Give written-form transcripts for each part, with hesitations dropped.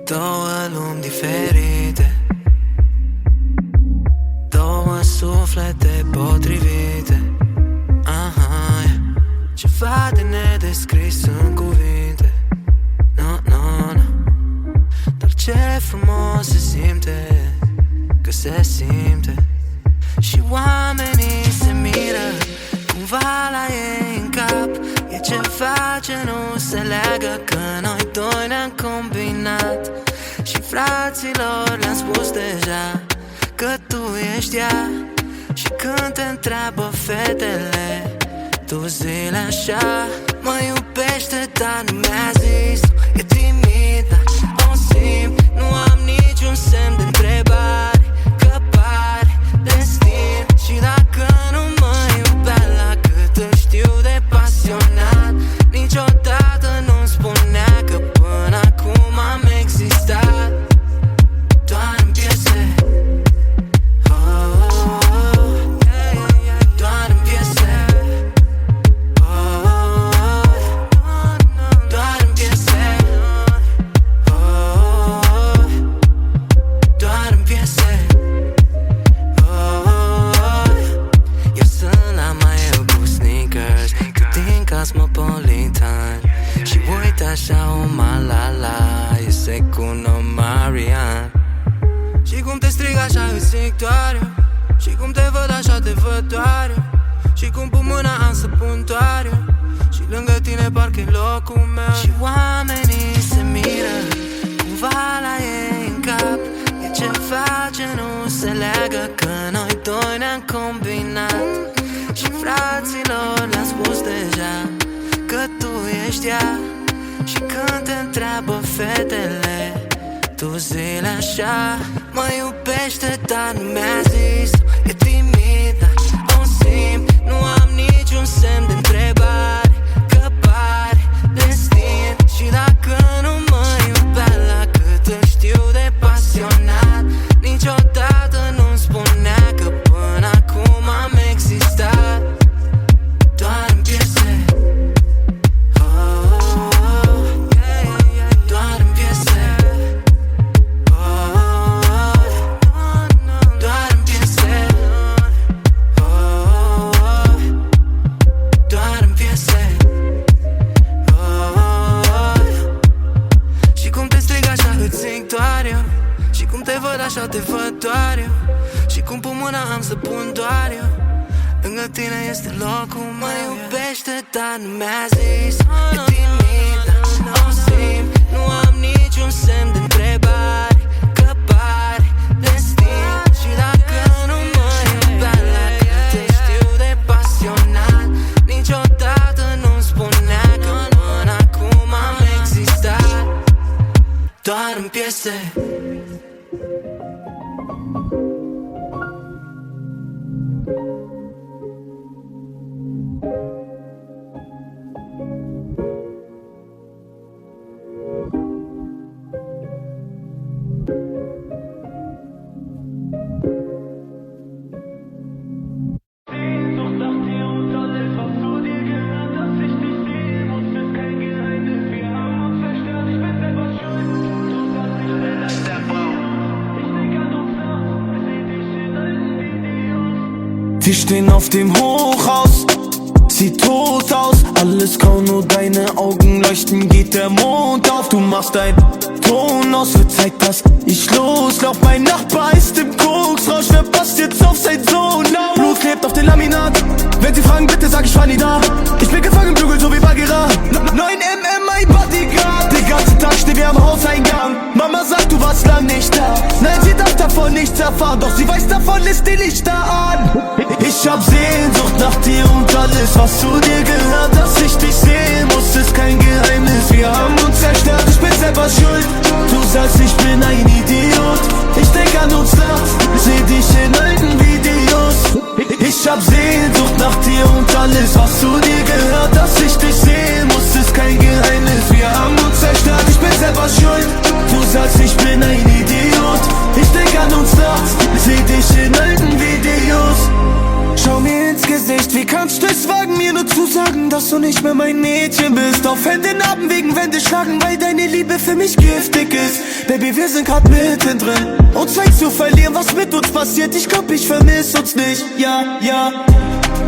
Două lumi diferite, două suflete potrivite. Ceva de nedescris în cuvinte. No. Dar ce frumos se simte, că se simte. Și oamenii se miră cumva la ei în cap. E ceva ce nu se leagă, că noi doi ne-am combinat. Și fraților le-am spus deja că tu ești ea. Și când te întreabă fetele, tu zile așa: mă iubește, dar nu mi-a zis. E timidă, o simt, nu am niciun semn de întrebare, că pare destin. Și dacă nu mă iubea la cât îl știu de pasionat, niciodată nu-mi spunea că până acum am existat doar în piese. Doar în piese. Doar în piese. Doar în piese. Eu sunt la mai eu cu sneakers, tu din Cosmopolitan. Și uite așa o malala, e secundă Marian. Și cum te strig așa îți zic doar eu, și cum te văd așa te văd doar eu. Și cum pun mâna am să pun doar eu, și lângă tine parcă-i locul meu. Și oamenii se miră cumva la ei în cap. E ceva ce nu se leagă, că noi doi ne-am combinat. Și fraților le-am spus deja că tu ești ea. Și când te întreabă fetele, tu zile așa: mă iubește, dar nu mi-a zis. E timidă, o simt, nu am niciun semn de întrebare, că pare destin. Și dacă nu mă iubea la cât îl știu de pasionat, niciodată nu-mi spunea că până acum am existat doar în piese. Doar în piese. Doar în piese. Doar în piese. Și cum te strig așa îți zic doar eu, și cum te văd așa te văd doar eu. Și cum pun mâna am să pun doar eu, lângă tine este locul meu. Mă iubește, dar nu mi-a zis. E timidă, o simt, nu am niciun semn de întrebare, că pare destin. Și dacă nu mă iubea la cât te știu de pasionat, niciodată nu-mi spunea că până acum am existat doar în piese. Wir stehen auf dem Hochhaus, sieht tot aus, alles grau, nur deine Augen leuchten, geht der Mond auf. Du machst ein Ton aus, wird Zeit, dass ich loslauf. Mein Nachbar ist im Koksrausch, wer passt jetzt auf sein Sohn auf? Blut klebt auf den Laminat, wenn sie fragen, bitte sag ich war nie da. Ich bin gefangen im Dschungel, so wie Bagheera. 9mm, mein Bodyguard, den ganzen Tag stehen wir am Hauseingang. Mama sagt, du warst lang nicht da. Nein, sie darf davon nichts erfahren, doch sie weiß davon, lässt die Lichter an. Ich hab Sehnsucht nach dir und alles, was zu dir gehört. Dass ich dich sehen muss, ist kein Geheimnis. Wir haben uns zerstört, ich bin selber schuld. Du sagst, ich bin ein Idiot. Ich denk an uns nachts, seh dich in alten Videos. Ich hab Sehnsucht nach dir und alles, was zu dir gehört. Dass ich dich sehen muss, ist kein Geheimnis. Wir haben uns zerstört, ich bin selber schuld. Du sagst, ich bin ein Idiot. Ich denk an uns nachts, seh dich in alten Videos. Schau mir ins Gesicht, wie kannst du es wagen, mir nur zu sagen, dass du nicht mehr mein Mädchen bist. Auf Händen abwägen, Wände schlagen, weil deine Liebe für mich giftig ist. Baby, wir sind grad mittendrin, uns leicht zu verlieren, was mit uns passiert. Ich glaub, ich vermiss uns nicht, ja, ja.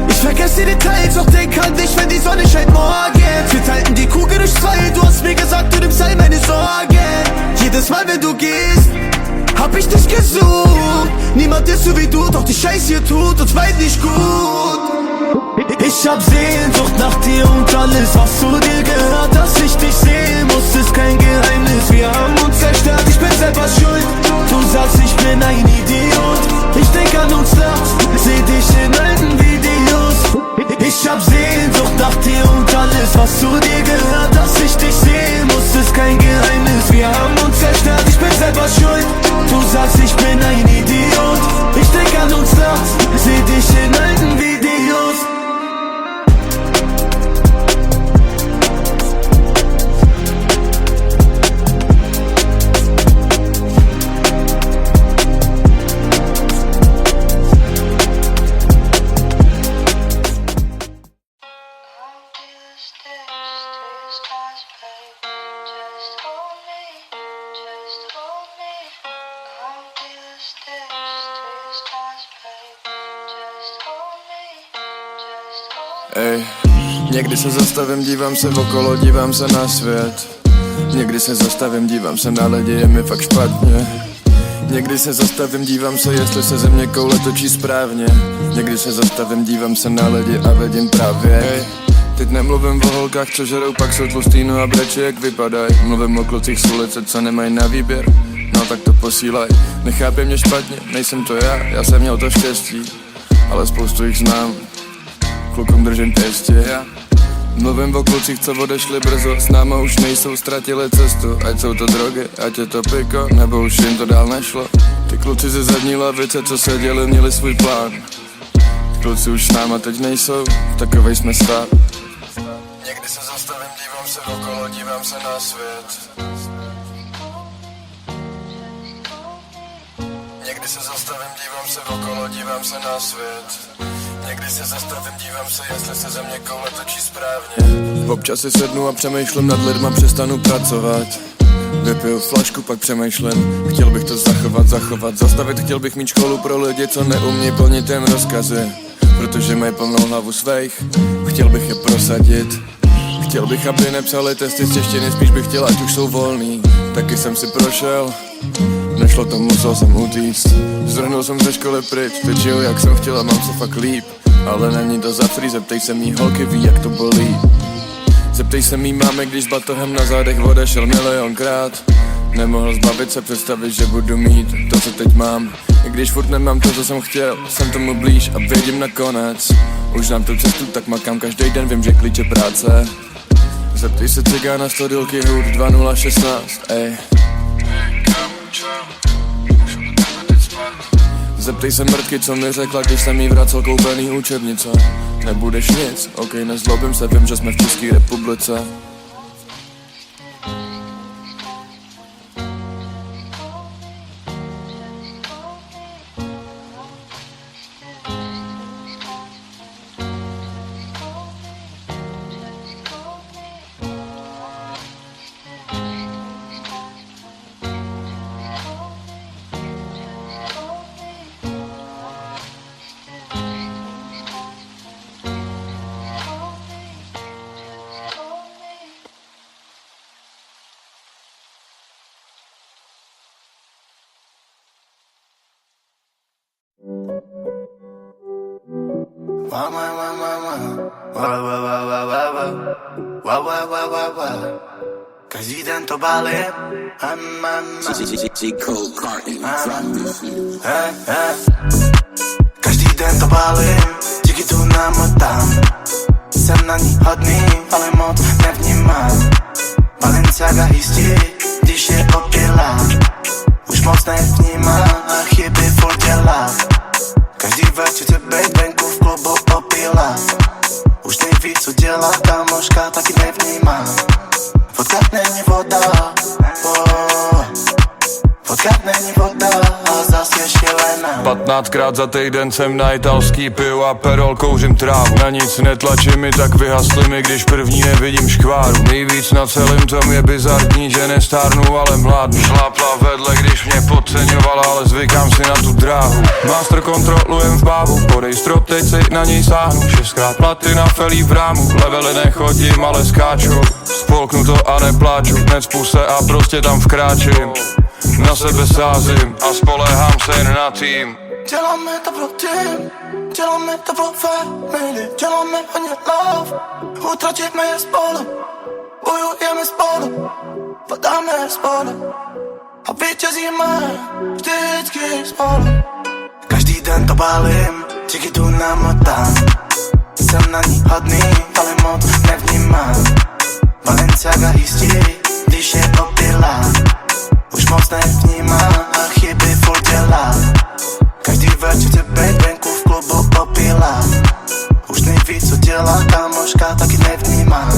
Ich vergesse die Details, doch denk an dich, wenn die Sonne scheint morgen. Wir teilten die Kugel durch zwei, du hast mir gesagt, du nimmst all meine Sorgen. Jedes Mal, wenn du gehst, hab ich dich gesucht. Niemand ist so wie du, doch die Scheiße hier tut uns beiden nicht gut. Ich hab Sehnsucht nach dir und alles, was zu dir gehört. Dass ich dich sehen muss, ist kein Geheimnis. Wir haben uns zerstört, ich bin selber schuld. Du sagst, ich bin ein Idiot. Ich denk an uns nachts, seh dich in alten Videos. Ich hab Sehnsucht nach dir und alles, was zu dir gehört. Dass ich dich sehen muss, ist kein Geheimnis. Wir haben uns zerstört, ich bin selber schuld. Du sagst, ich bin ein Idiot. Ich denk an uns nachts, seh dich in alten Videos. Ej, někdy se zastavím, dívám se okolo, dívám se na svět. Někdy se zastavím, dívám se na lidi, je mi fakt špatně. Někdy se zastavím, dívám se, jestli se země koule točí správně. Někdy se zastavím, dívám se na lidi a vidím právě. Ej, teď nemluvím o holkách, co žerou, pak jsou tlustý, no a breči, jak vypadají. Mluvím o klucích z ulice, co nemají na výběr, no tak to posílaj. Nechápej mě špatně, nejsem to já jsem měl to štěstí, ale spoustu jich znám. Klukům držím pěstě, já mluvím o klucích, co odešli brzo, s náma už nejsou, ztratili cestu. Ať jsou to drogy, ať je to piko, nebo už jim to dál nešlo. Ty kluci ze zadní lavice, co seděli, měli svůj plán. Kluci už s náma teď nejsou, takovej jsme stav. Někdy se zastavím, dívám se okolo, dívám se na svět. Někdy se zastavím, dívám se okolo, dívám se na svět. Někdy se zastavím, dívám se, jestli se země koule točí správně. Občas si sednu a přemýšlím nad lidma, přestanu pracovat. Vypiju flašku, pak přemýšlím, chtěl bych to zachovat, zastavit. Chtěl bych mít školu pro lidi, co neumí plnit jen rozkazy, protože mají plnou hlavu svých. Chtěl bych je prosadit. Chtěl bych, aby nepsali testy z češtiny, spíš bych chtěl, ať už jsou volný. Taky jsem si prošel, nešlo to, musel jsem utíct. Zdrhnul jsem ze školy pryč, teď žiju jak jsem chtěl a mám se fakt líp. Ale není to za free, zeptej se mý holky, ví jak to bolí. Zeptej se mý máme, když s batohem na zádech odešel milionkrát. Nemohl zbavit se, představit, že budu mít to, co teď mám. I když furt nemám to, co jsem chtěl, jsem tomu blíž a vědím nakonec. Už znám tu cestu, tak makám každý den, vím, že klíč je práce. Zeptej se cigána 100 dílky hud 2016, ej. Zeptej se mrtky, co mi řekla, když jsem jí vracel koupený učebnice. Nebudeš nic, ok, nezlobím se, vím, že jsme v České republice. Každý den to balím. Každý den to balím, díky tu namotám. Jsem na ní hodný, ale moc nevnímám. Balenciaga jistí, když je opilá. Už moc nevnímá a chyby furt dělá. Každý večer chce být venku v klubu opilá. Už neví, co dělá kamoška, taky nevnímá. Vodka není voda, vodka není voda a zas je šílená. 15krát za týden jsem na italský pivo a perol, kouřím trávu. Na nic netlačím mi, tak vyhasli mi, když první nevidím škváru. Nejvíc na celém tom je bizarní, že nestárnu, ale mládnu. Šlápla vedle, když mě podceňovala, ale zvykám si na tu dráhu. Master kontrolujem v bávu, podej strop, teď si na něj sáhnu. 6krát platina, felí v rámu, levely nechodím, ale skáču. Spolknu to a nepláču, necpu se a prostě tam vkráčím. Na sebe sázím a spolehám se jen na tým. Děláme to pro tým, děláme to pro family, děláme hodně love, utratíme je spolu, bojujeme spolu, padáme spolu a vítězíme vždycky spolu. Každý den to balím, díky tu namotám, jsem na ní hodný, ale moc nevnímám. Balenciaga jistí, když je opilá, už moc nevnímá a chyby furt dělá. Každý večer chce být venku v klubu opilá, už neví co dělá, kamoška taky nevnímá.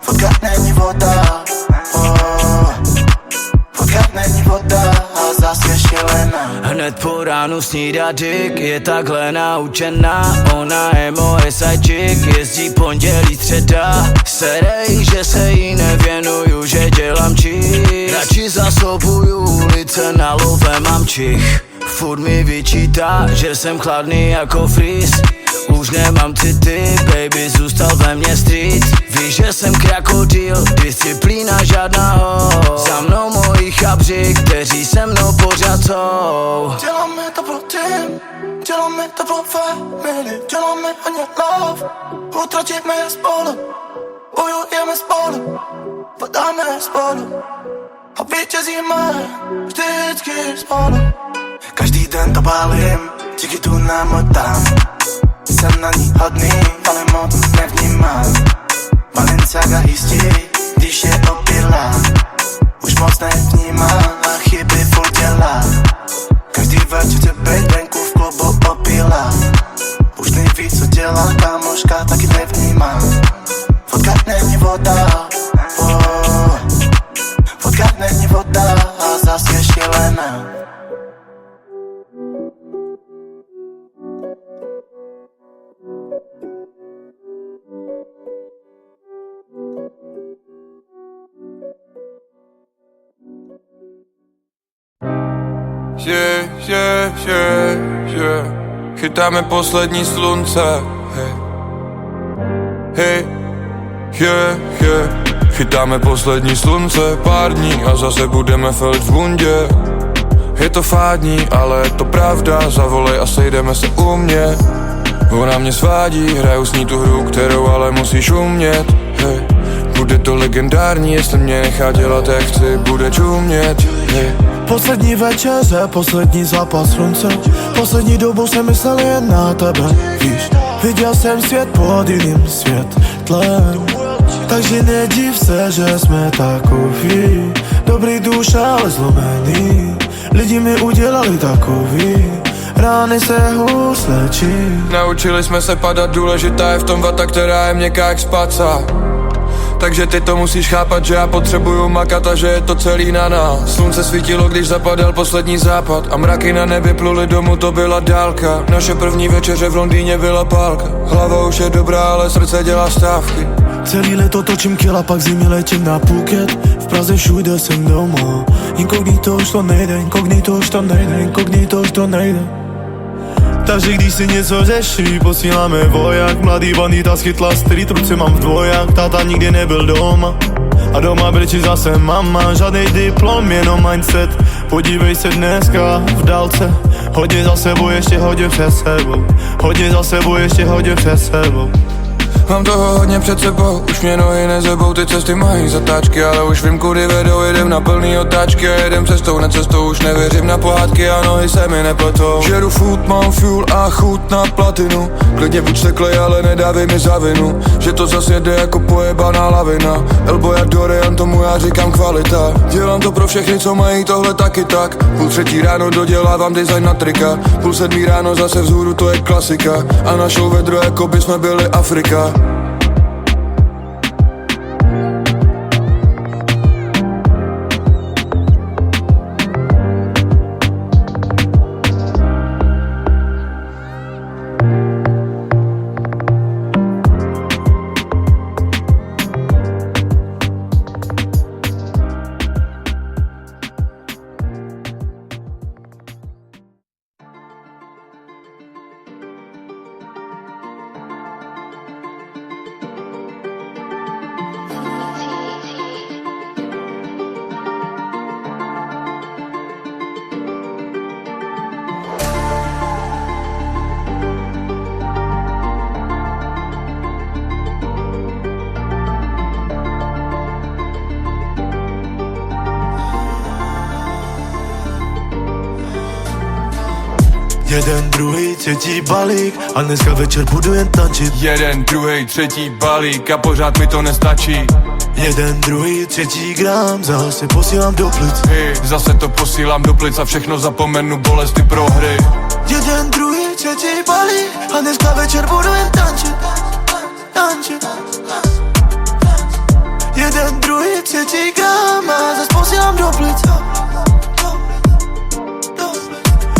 Vodka není voda, vodka není voda a zas je šílená. Hned po ránu snídá dick, je takhle naučená. Ona je moje sidechick, jezdí pondělí středa. Serej, že se jí nevěnuju, že dělám čich. Radši zasobuju ulice, na love mám čich. Furt mi vyčítá, že jsem chladný jako freeze. Už nemám city, baby, zůstal ve mně street. Víš, že jsem krokodýl, disciplína žádná ho. Za mnou moji chabři, kteří se mnou pořád jsou. Děláme to pro tým, děláme to pro family, děláme hodně love, utratíme je spolu, bojujeme spolu, padáme spolu a vítězíme vždycky spolu. Každý den to balím, díky tu namotám, jsem na ní hodný, ale moc nevnímám. Balenciaga jistí, když je opilá, už moc nevnímá a chyby furt dělá. Každý večer chce být venku v klubu opilá, už neví co dělá, kamoška taky nevnímá. Vodka není voda, vodka není voda a zas je šílená. Chytáme poslední slunce, hej, chytáme poslední slunce, pár dní a zase budeme felit v bundě. Je to fádní, ale je to pravda, zavolej a sejdeme se u mě. Ona mě svádí, hraju s ní tu hru, kterou ale musíš umět, hej. Bude to legendární, jestli mě nechá dělat jak chci, bude čumět, hej. Poslední večeře, poslední zápas slunce, poslední dobou jsem myslel jen na tebe, víš. Viděl jsem svět pod jiným světlem, takže nediv se, že jsme takový. Dobrý duše, ale zlomený, lidi mi udělali takový. Rány se hůř léčí. Naučili jsme se padat, důležitá je v tom vata, která je měkká jak spaca. Takže ty to musíš chápat, že já potřebuju makat a že je to celý na nás. Slunce svítilo, když zapadal poslední západ a mraky na nebi pluly domů, to byla dálka. Naše první večeře v Londýně byla pálka. Hlava už je dobrá, ale srdce dělá stávky. Celý leto točím kila, pak zimy letím na Phuket. V Praze všude jsem doma. Inkognito už to nejde, inkognito už to nejde, inkognito už to nejde. Takže když si něco řeší, posíláme voják. Mladý bandita schytla street, ruce mám v dvoják. Táta nikdy nebyl doma a doma brečí zase mama. Žádnej diplom, jenom mindset. Podívej se dneska v dálce. Hodně za sebou, ještě hodně před sebou. Hodně za sebou, ještě hodně před sebou. Mám toho hodně před sebou, už mě nohy nezebou, ty cesty mají zatáčky, ale už vím kudy vedou, jedem na plný otáčky a jedem cestou, na cestou už nevěřím na pohádky a nohy se mi nepletou. Žeru food, mám fuel a chuť na platinu, klidně buď steklej, ale nedávej mi za vinu, že to zas jede jako pojebaná lavina. Elbow jak Dorian, tomu já říkám kvalita. Dělám to pro všechny, co mají tohle taky tak. 2:30 ráno dodělávám design na trika, 6:30 ráno zase vzhůru, to je klasika. A na show vedro, jako by jsme byli Afrika. Jeden, druhý, třetí balík a dneska večer budu jen tančit. Jeden, druhý, třetí balík a pořád mi to nestačí. Jeden, druhý, třetí gram, zase posílám do plic. Zase to posílám do plic a všechno zapomenu, bolesti prohry. Jeden, druhý, třetí balík a dneska večer budu jen tančit. Tančit. Jeden, druhý, třetí gram a zase posílám do plic.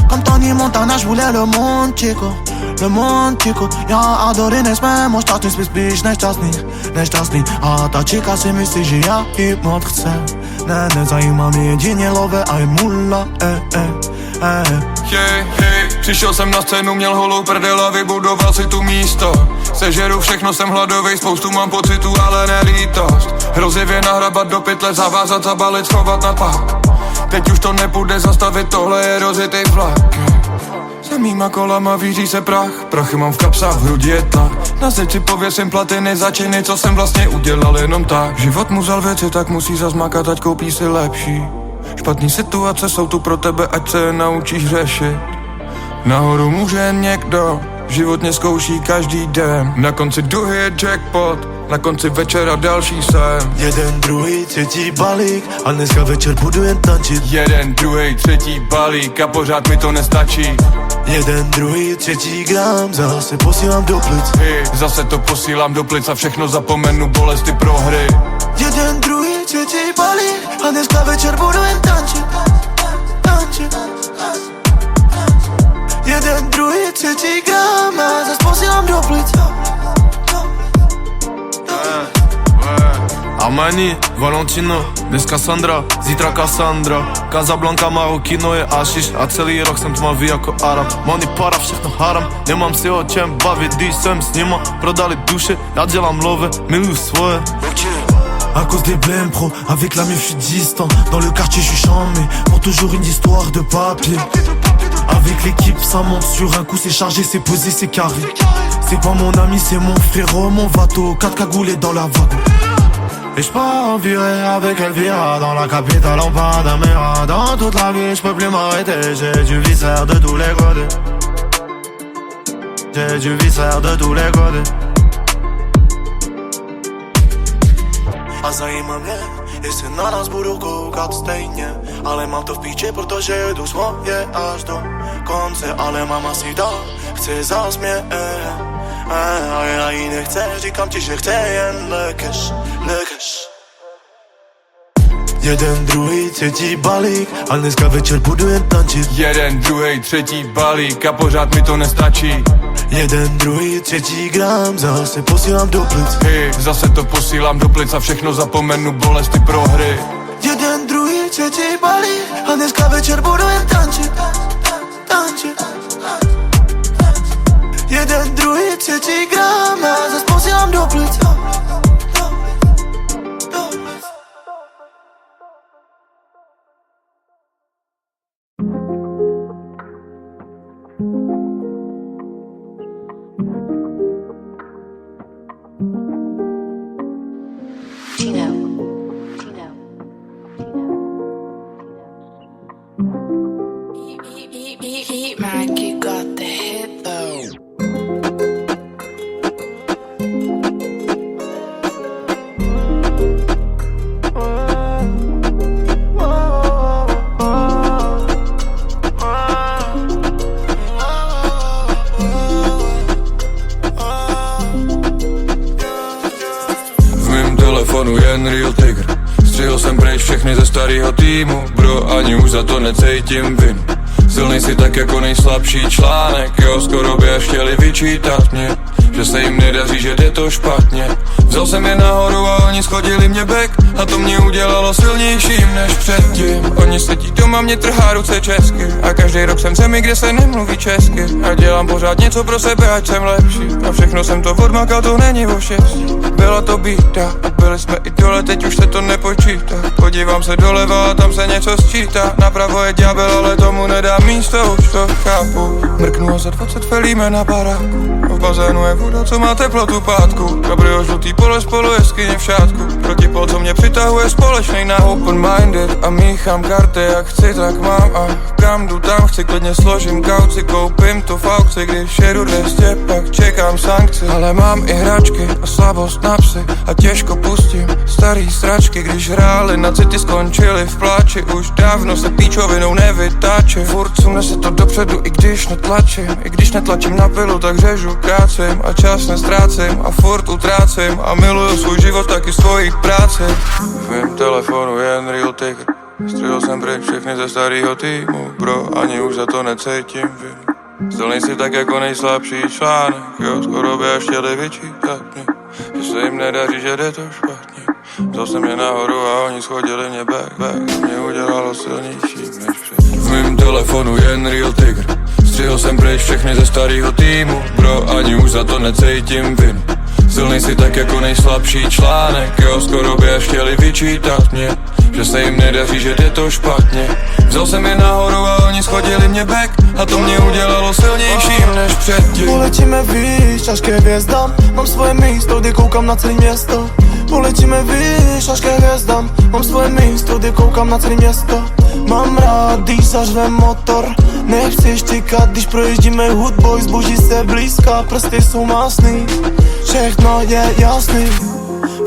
Comme Tony Montana, j'voulais le monde, chico. Le monde, chico. Ja adoré, než jsme šťastný, spíš nešťastný. A ta čika si myslí, že já jí moc chce. Ne, nezajímá mě jedině love a je mula, Přišel jsem na scénu, měl holou prdel a vybudoval si tu místo. Sežeru všechno, jsem hladovej, spoustu mám pocitů, ale ne lítost. Hrozivě nahrabat do pytle, zavázat, zabalit, schovat na pák. Teď už to nepůjde zastavit, tohle je rozjetej vlak. Za mýma kolama víří se prach, prachy mám v kapsách, v hrudi je tlak. Na zeď si pověsím platiny za činy, co jsem vlastně udělal jenom tak. Život mu vzal věci, tak musí zazmakat, ať koupí si lepší. Špatný situace jsou tu pro tebe, ať se je naučíš řešit. Nahoru může jen někdo, život mě zkouší každý den. Na konci duhy je jackpot, na konci večera další sen. Jeden, druhý, třetí balík a dneska večer budu jen tančit. Jeden, druhý, třetí balík a pořád mi to nestačí. Jeden, druhý, třetí gram, zase posílám do plic. Zase to posílám do plic a všechno zapomenu, bolesti prohry. Jeden, druhý, třetí balík a dneska večer budu jen tančit. Tančit. Jeden, druhý, třetí gram a zase posílám do plic. Armani, Valentino, dnes Cassandra, zítra Cassandra. Casablanca, Marokino je ašiš a celý rok jsem tmavý jako Arab. Money, para, všechno haram, nemám si o čem bavit, když jsem s nima. Prodali duše, já dělám love, miluju svoje. À cause des blèmes pro, avec la meuf je suis distant. Dans le quartier je suis chambé, pour toujours une histoire de papier. Avec l'équipe ça monte sur un coup, c'est chargé, c'est posé, c'est carré. C'est pas mon ami, c'est mon frérot, mon vato, 4 cagoulés dans la vague. Et j'pars en virée avec Elvira, dans la capitale en Panamera. Dans toute la vie j'peux plus m'arrêter, j'ai du viscère de tous les côtés. J'ai du viscère de tous les côtés. A zajímá mě, jestli na nás budou koukat stejně. Ale mám to v píči, protože jedu svoje až do konce. Ale mama si dá, chce zás mě, a já jí nechce, říkám ti, že chce jen le cash. Jeden, druhý, třetí balík a dneska večer budu jen tančit. Jeden, druhý, třetí balík a pořád mi to nestačí. Jeden, druhý, třetí gram, zase posílám do plic. Zase to posílám do plic a všechno zapomenu, bolesti prohry. Jeden, druhý, třetí balík a dneska večer budu jen tančit. Tančit. Jeden, druhý, třetí gram a zase posílám do plic. Mackie got the hit though. V mém telefonu jen real tiger. Střihl jsem pryč všechny ze starého týmu. Bro, ani už za to necítím vinu. Silnej si tak jako nejslabší článek. Jo, skoro by až chtěli vyčítat mě, že se jim nedaří, že jde to špatně. Vzal jsem je nahoru a oni schodili mě back. A to mě udělalo silnějším než předtím. Oni sedí doma, mě trhá ruce česky. A každý rok jsem v zemi, kde se nemluví česky. A dělám pořád něco pro sebe, ať jsem lepší. A všechno jsem to odmakal, to není o štěstí. Byla to bída a byli jsme i dole, teď už se to nepočítá. Podívám se doleva a tam se něco sčítá. Napravo je ďábel, ale tomu nedá místo, už to chápu. Mrknu a za 20 felíme na baráku. V bazénu je voda, co má teplotu pátku. Gabriel žlutý pole spolu jeskyně v šátku. Protipol, co mě přitahuje společnej na open-minded. A míchám karty, jak chci, tak mám a kam, jdu tam, chci, klidně složím kauci, koupím to v aukci, když jedu 200, pak čekám sankci. Ale mám i hračky a slabost na psy a těžko pustím starý sračky, když hráli na city, skončili v pláči, už dávno se píčovinou nevytáčím. Furt sune se to dopředu, i když netlačím na pilu, tak řežu, krácím a čas nestrácím a furt utrácím a miluju svůj život, taky svoji práci. V mém telefonu je jen real ticker, střihl jsem pryč všechny ze starýho týmu, bro, ani už za to necítím vinu. Still nejsi tak jako nejslabší článek, jo, skoro by až chtěli vyčítat mě, že se jim nedaří, že jde to špatně. Vzal jsem je nahoru a oni schodili mě back, to mě udělalo silnější než před. V mém telefonu je jen real ticker, střihl jsem pryč všechny ze starýho týmu, bro, ani už za to necítím vinu. Silnej si tak jako nejslabší článek, jo, skoro by až chtěli vyčítat mě, že se jim nedaří, že jde to špatně. Vzal jsem je nahoru a oni schodili mě back a to mě udělalo silnějším než předtím. Poletíme výš, až ke hvězdám, mám svoje místo, kdy koukám na celé město. Poletíme výš, až ke hvězdám, mám svoje místo, kdy koukám na celé město. Mám rád, když zařvem motor, nechci štěkat, když projíždíme hudbou, zboží se blízká, prsty jsou másný, všechno je jasný.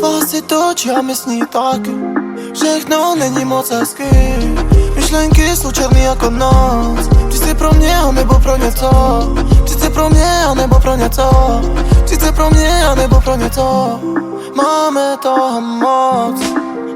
Vlasy točí a my sní taky, všechno není moc hezký, myšlenky jsou černý jako noc. Přijď pro mě, anebo pro něco, přijď pro mě, anebo pro něco, přijď pro mě, anebo pro něco. Máme toho moc,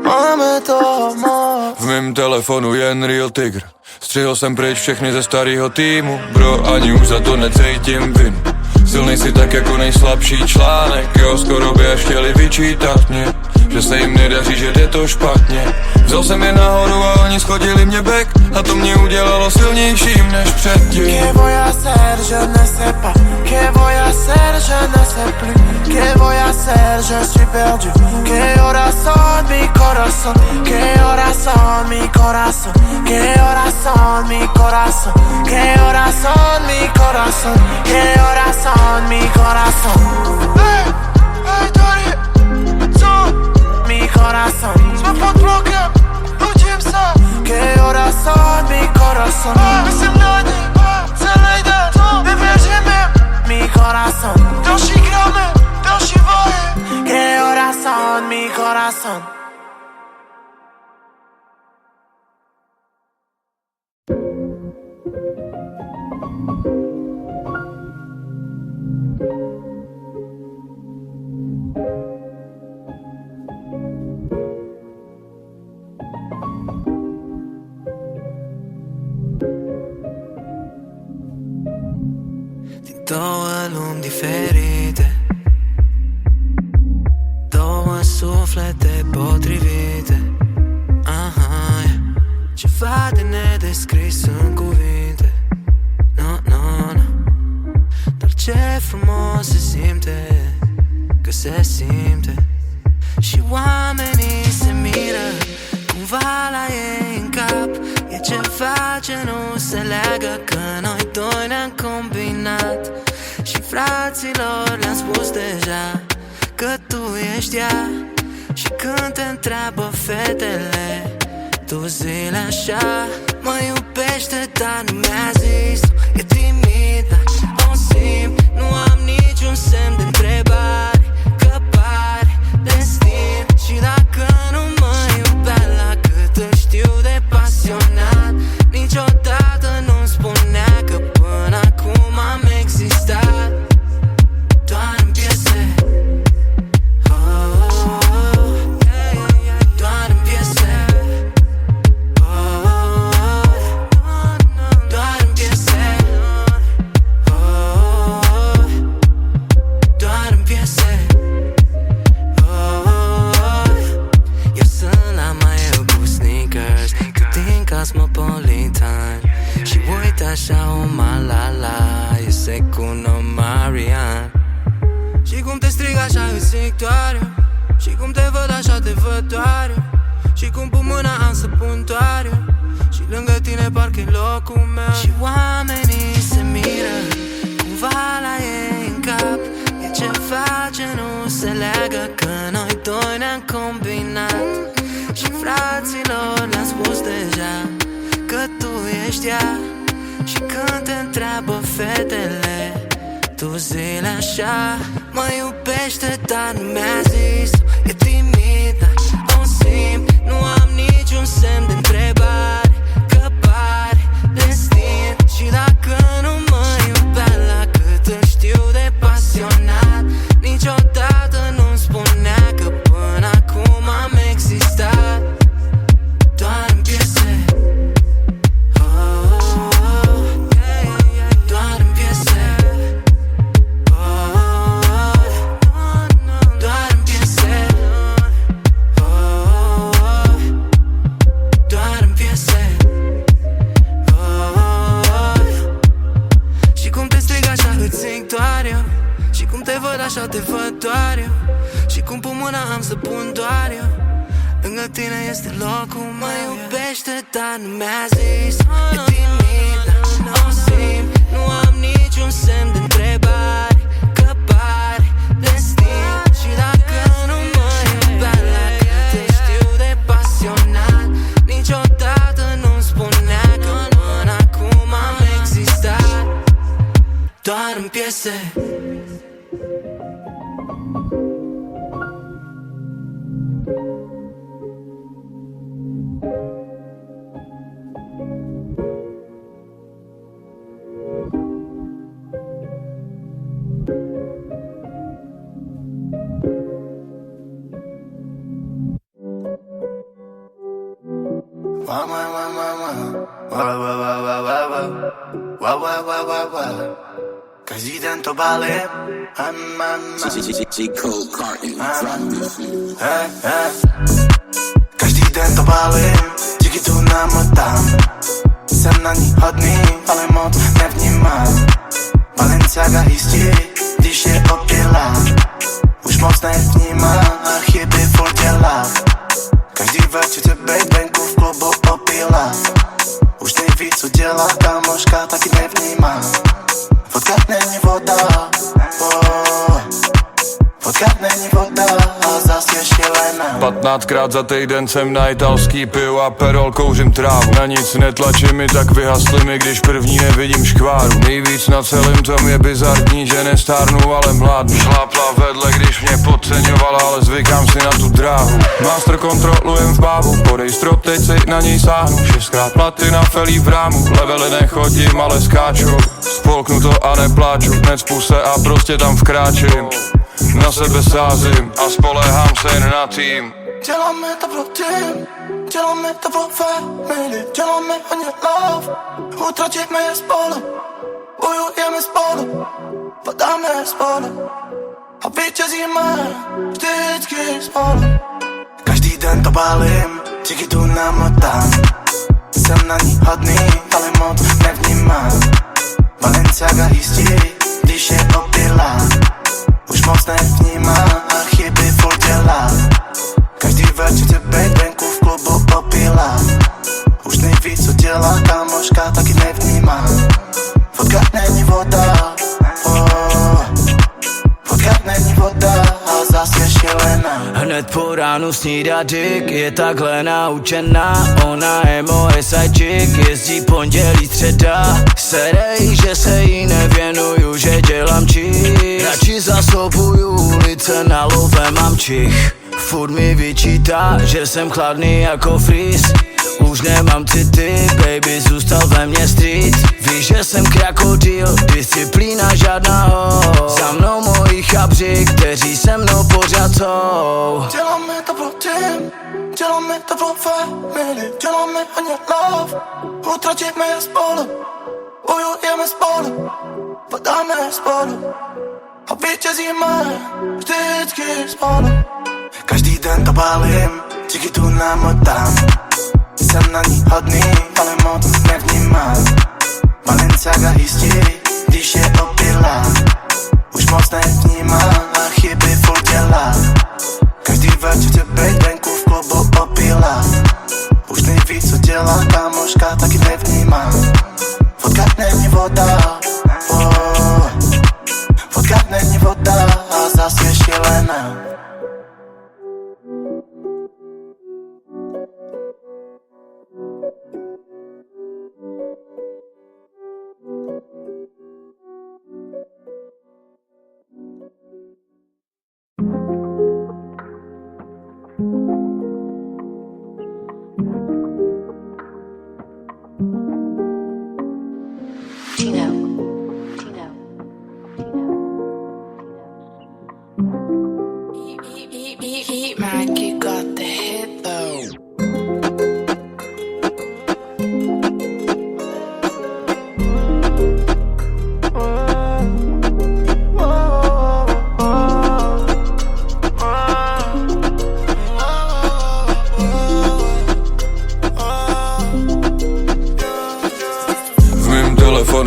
máme toho moc. V mém telefonu je jen real tiger, střihl jsem pryč všechny ze starýho týmu, bro, ani už za to necítím vinu. Silnej si tak jako nejslabší článek, jo, skoro by až chtěli vyčítat mě, že se jim nedaří, že jde to špatně. Vzal jsem je nahoru a oni schodili mě back a to mě udělalo silnějším než předtím. Que voy a hacer, je ne sais pas. Que voy a hacer, je ne sais plus. Que voy a hacer, je suis perdu. Que horas son mi corazón. Que horas son mi corazón. Que horas son mi corazón. Que horas son mi corazón. Que horas son mi corazón. Hey, hey, Tori, mi corazón. Je me prends bloqué, ludím se. Que horas son mi corazón. Myslím na ní, celý den, nevěříme. Mi corazón. Další gramy, další váhy. Que horas son mi corazón. Două lumi diferite, două suflete potrivite. Aha, ceva de nedescris în cuvinte. No, no, no. Dar ce frumos se simte, că se simte. Și oamenii se miră cumva la ei în cap. E ceva ce nu se leagă, că noi doi ne-am combinat. Și fraților le-am spus deja că tu ești ea. Și când te întreabă fetele, tu zi-le așa: mă iubește, dar nu mi-a zis. E timid, dar o simt, nu am niciun semn de întrebare, că pare destin. Și dacă nu mă iubea la cât îl știu de pasionat, niciodată nu-mi spunea că până acum am existat doar în piese. Doar în piese. Doar în piese. Doar în piese. Eu sunt la mai cu sneakers, tu din Cosmopolitan și uite așa o malala, e secundă Marian. Și cum te strig așa în sectoare, și cum te văd așa te văd doar. Și cum pun mâna am să pun doar. Și lângă tine parcă-i locul meu. Și oamenii se miră cumva la ei în cap. E ceva ce nu se leagă, că noi doi ne-am combinat. Și fraților le-am spus deja că tu ești ăștia și când te întreabă fetele, tu zi-le așa: mă iubește, dar nu mi-a zis. E timid, dar o simt, nu am niciun semn de întrebare, că pare destin. Și dacă nu mă iubea la cât îl știu de pasionat, niciodată nu-mi spunea că până acum am existat doar în piese. Doar în piese. Doar în piese. Doar în piese. Și cum te strig așa îți zic doar eu, și cum te văd așa te văd doar eu, și cum pun mâna am să pun doar eu. Lângă tine este locul, mă iubește, dar nu mi-a zis. E timid, dar o simt, nu am niciun semn de întrebare, că pare destin. Și dacă nu mă iubea la cât îl știu de pasionat, niciodată nu-mi spunea că până acum am existat doar în piese. Každý den to balím. Každý den to balím, díky tu namotám. Jsem na ní hodný, ale moc nevnímám. Balenciaga jistí, když je opilá. Už moc nevnímá a chyby furt dělá. Každý večer chce bejt venku v klubu opilá. Už neví, co dělá, kámoška taky nevnímá. Vodka není voda, vodka není voda a zas je šílená. 15krát za týden jsem na italský piju a perol, kouřím trávu. Na nic netlačím mi, tak vyhasly mi, když první nevidím škváru. Nejvíc na celém tom je bizarní, že nestárnu, ale mládnu. Šlápla vedle, když mě podceňovala, ale zvykám si na tu dráhu. Master kontrolujem v bávu, podej strop, teď si na něj sáhnu. 6krát platina, felí v rámu, levely nechodím, ale skáču. Spolknu to a nepláču, necpu se a prostě tam vkráčím. Na sebe sázím a spolehám se jen na tým. Děláme to pro tým, děláme to pro family, děláme hodně love, utratíme je spolu, bojujeme spolu, padáme spolu a vítězíme vždycky spolu. Každý den to balím, díky tu namotám. Jsem na ní hodný, ale moc nevnímám. Balenciaga jistí, když je opilá. Už moc nevnímá a chyby furt dělá. Každý večer chce bejt venku v klubu opilá. Už neví, co dělá, kámoška taky nevnímá. Vodka není voda, vodka není voda a zas je šílená. Hned po ránu snídá dick, je takhle naučená. Ona je moje sidechick, jezdí pondělí středa. Serej, že se jí nevěnuju, že dělám čich. Radši zasobuju ulice, na love mám čich. Furt mi vyčítá, že jsem chladný jako freeze. Už nemám city, baby, zůstal ve mně street. Víš, že jsem krokodýl, disciplína žádná ho. Za mnou moji chabři, kteří se mnou pořád jsou. Děláme to pro tým, děláme to pro family, děláme hodně love, utratíme je spolu, bojujeme spolu, padáme spolu a vítězíme vždycky spolu. Každý den to balím, díky tu namotám. Jsem na ní hodný, ale moc nevnímám. Balenciaga jistí, když je opilá. Už moc nevnímá a chyby furt dělá. Každý večer chce bejt venku v klubu opilá. Už neví, co dělá, kámoška taky nevnímá. Vodka není voda, vodka není voda a zas je šílená.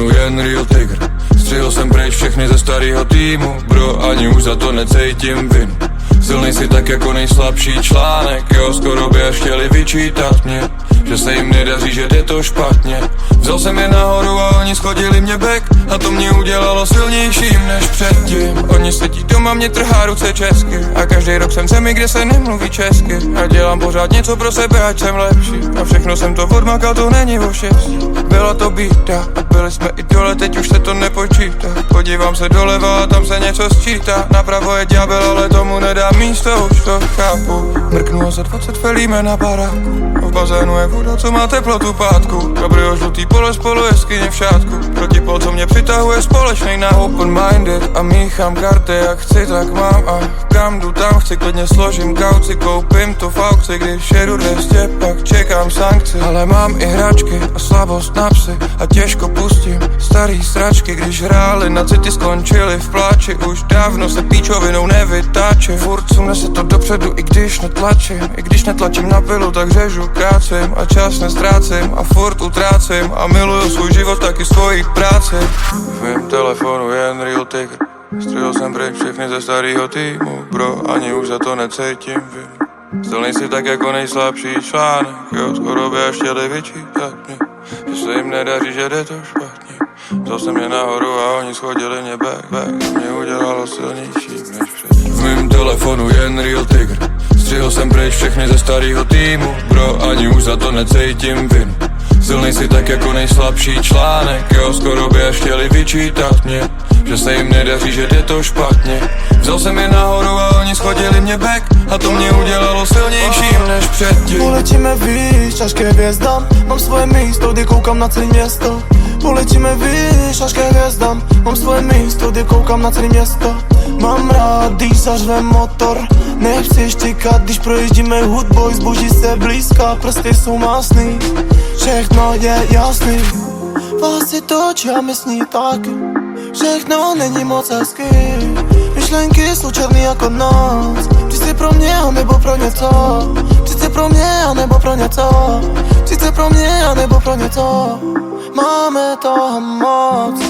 telefonu jen real tygr. Střihl jsem pryč všechny ze starého týmu, bro, ani už za to necítím vinu. Silný si tak jako nejslabší článek, jo, skoro by až chtěli vyčítat mě, že se jim nedaří, že jde to špatně. Vzal jsem je nahoru a oni schodili mě back, a to mě udělalo silnějším než předtím. Oni sedí doma, mě trhá ruce česky, a každý rok jsem zemi, kde se nemluví česky. A dělám pořád něco pro sebe, ať jsem lepší, a všechno jsem to odmakal, to není o štěstí. Byla to bída, byli jsme i dole, teď už se to nepočítá. Podívám se doleva a tam se něco sčítá. Napravo je ďábel, ale tomu nedá místo, už to chápu. Mrknu a za 20 felíme na baráku, v bazénu je voda, co má teplotu pátku. Kabrio žlutý pole spolu jeskyně v šátku, protipol, co mě přitahuje společnej na open-minded. A míchám karty, jak chci, tak mám, a kam jdu, tam chci, klidně složím kauci, koupím to v aukci. Když jedu 200, pak čekám sankci, ale mám i hračky a slabost na psy, a těžko pustím starý sračky. Když hráli na city, skončili v pláči, už dávno se píčovinou nevytáčím. Furt sune se to dopředu, i když netlačím, i když netlačím na pilu, tak řežu, kácím a čas nestrácím a furt utrácím, a miluju svůj život, taky svoji práci. V mém telefonu jen real tygr. Střihl jsem pryč všechny ze starého týmu, bro, ani už za to necítím vinu. Silný si tak jako nejslabší článek, jo, skoro by až chtěli vyčítat mě, že se jim nedaří, že jde to špatně. Vzal jsem je nahoru a oni schodili mě back, mě udělalo silnější než předtím. V mém telefonu jen real tygr. Střihl jsem pryč všechny ze starého týmu, bro, ani už za to necítím vinu. Silný si tak jako nejslabší článek, jo, skoro by až chtěli vyčítat mě, že se jim nedaří, že jde to špatně. Vzal jsem je nahoru a oni schodili mě back, a to mě udělalo silnějším než předtím. Poletíme výš, až ke hvězdám, mám svoje místo, kdy koukám na celé město. Poletíme výš, až ke hvězdám, mám svoje místo, kdy koukám na celé město. Mám rád, když zařve motor, nechci štěkat, když projíždíme hudbou, zboží se blízká, prsty jsou másný, všechno je jasný. Vás si točí a my sní taky, všechno není moc hezký. Myšlenky jsou černý jako noc, přijď pro mě a nebo pro něco. Přijď pro mě a nebo pro něco. Přijď pro mě a nebo pro něco. Máme toho moc,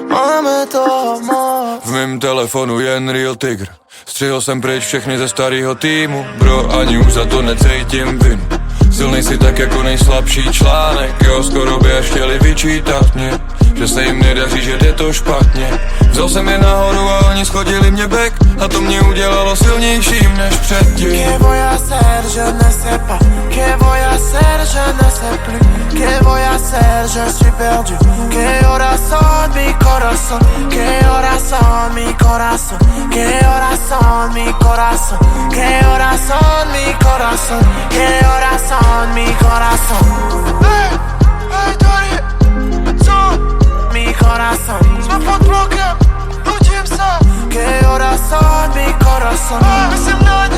máme toho moc. V mém telefonu jen real tygr. Střihl jsem pryč všechny ze starého týmu, bro, ani už za to necítím vinu. Silný si tak jako nejslabší článek, jo, skoro by až chtěli vyčítat mě, že se jim nedaří, že jde to špatně. Vzal jsem je nahoru a oni schodili mě back, a to mě udělalo silnějším než předtím. Que voy a hacer, je ne sais pas. Que voy a hacer, je ne sais plus. Que voy a hacer, je suis perdu. Que horas son mi corazón. Que horas son mi corazón. Que horas son mi corazón. Que horas son mi corazón. Que horas son mi corazón. Hey, hey, Tori, co? Mi corazón. Jsme pod blokem, nutím se. Que horas son mi corazón. Myslím na ní,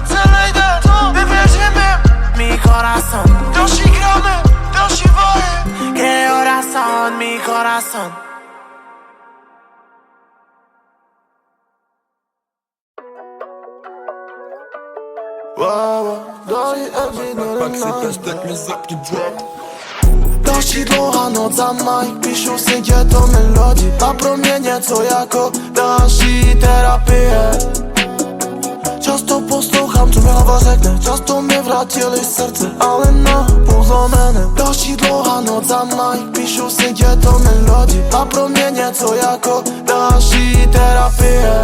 celý den, nevěříme. Mi corazón. Další gramy, další váhy. Que horas son mi corazón. Další dlouhá noc za Mike, píšu si těto melodii, a pro mě něco jako další terapie. Často poslouchám, co mi hlava řekne, často mi vrátili srdce, ale na pozlomené. Další dlouhá noc za Mike, píšu si těto melodii, a pro mě něco jako další terapie.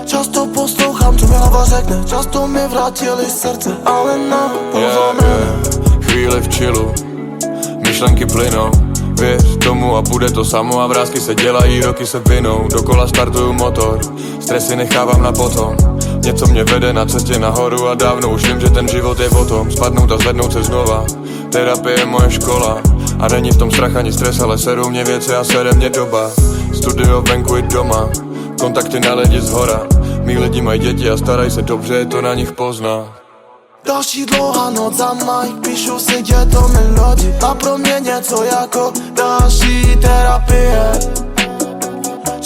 Často poslouchám, co mi hlava řekne, často mi vrátili srdce, ale na pozlomené. Chvíli v chillu, myšlenky plynou, věř tomu a bude to samo, a vrásky se dělají, roky se vinou, dokola startuju motor, stresy nechávám na potom. Něco mě vede na cestě nahoru a dávno už vím, že ten život je o tom spadnout a zvednout se znova. Terapie je moje škola a není v tom strach ani stres, ale serou mě věci a sere mě doba. Studio venku i doma, kontakty na lidi zhora, mý lidi mají děti a starají se dobře, je to na nich poznat. Další dlouhá noc za Mike, píšu si těto melodii, a pro mě něco jako další terapie.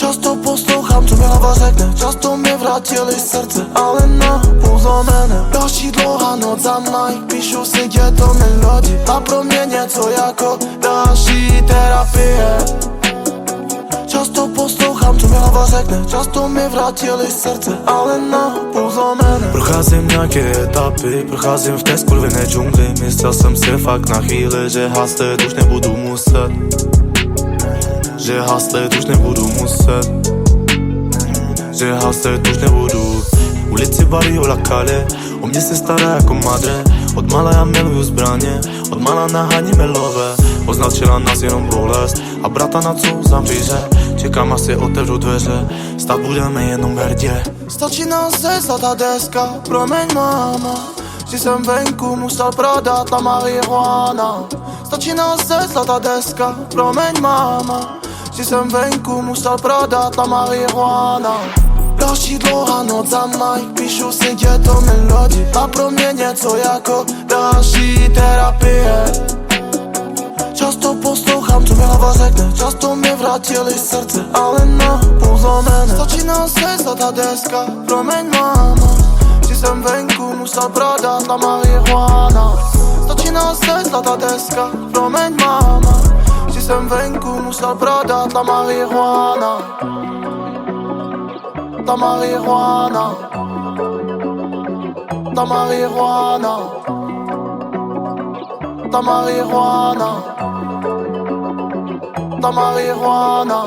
Často poslouchám, co mi hlava řekne. Často mi vrátili srdce, ale na pouze mene. Další dlouhá noc za Nike, píšu si to melodii. A pro mě něco jako další terapie. Často poslouchám, co mi hlava řekne. Často mi vrátili srdce, ale na pouze mene. Procházím nějaké etapy, procházím v té skurvené džungli. Myslel jsem si fakt na chvíli, že haslet už nebudu muset. Že haslet už nebudu muset. Že haslet už nebudu. Ulici Barrio La Calle, o mě se stará jako madre. Od mala já miluju zbraně, od mala naháníme love. Označila nás jenom bolest a bratana co zamříže. Čekám asi otevřu dveře, stát budeme jenom hrdě. Stačí nám se zlatá deska, promiň máma, že jsem venku musel prodat na marihuana. Stačí nám se zlatá deska, promiň máma, že jsem venku musel prodat na marihuana. Další dlouhá noc za Nike, píšu si to melodii. A pro mě něco jako další terapie. Často poslouchám, co mi hlava řekne. Často mi vrátili srdce, ale na pouze mene. Stačí nám se zlatá deska, promiň máma, že jsem venku musel prodat na marihuana. Stačí nám se zlatá deska, promiň máma, že jsem venku musel prodat na marihuana. Ta marihuana. Ta marihuana. Ta marihuana. Ta marihuana.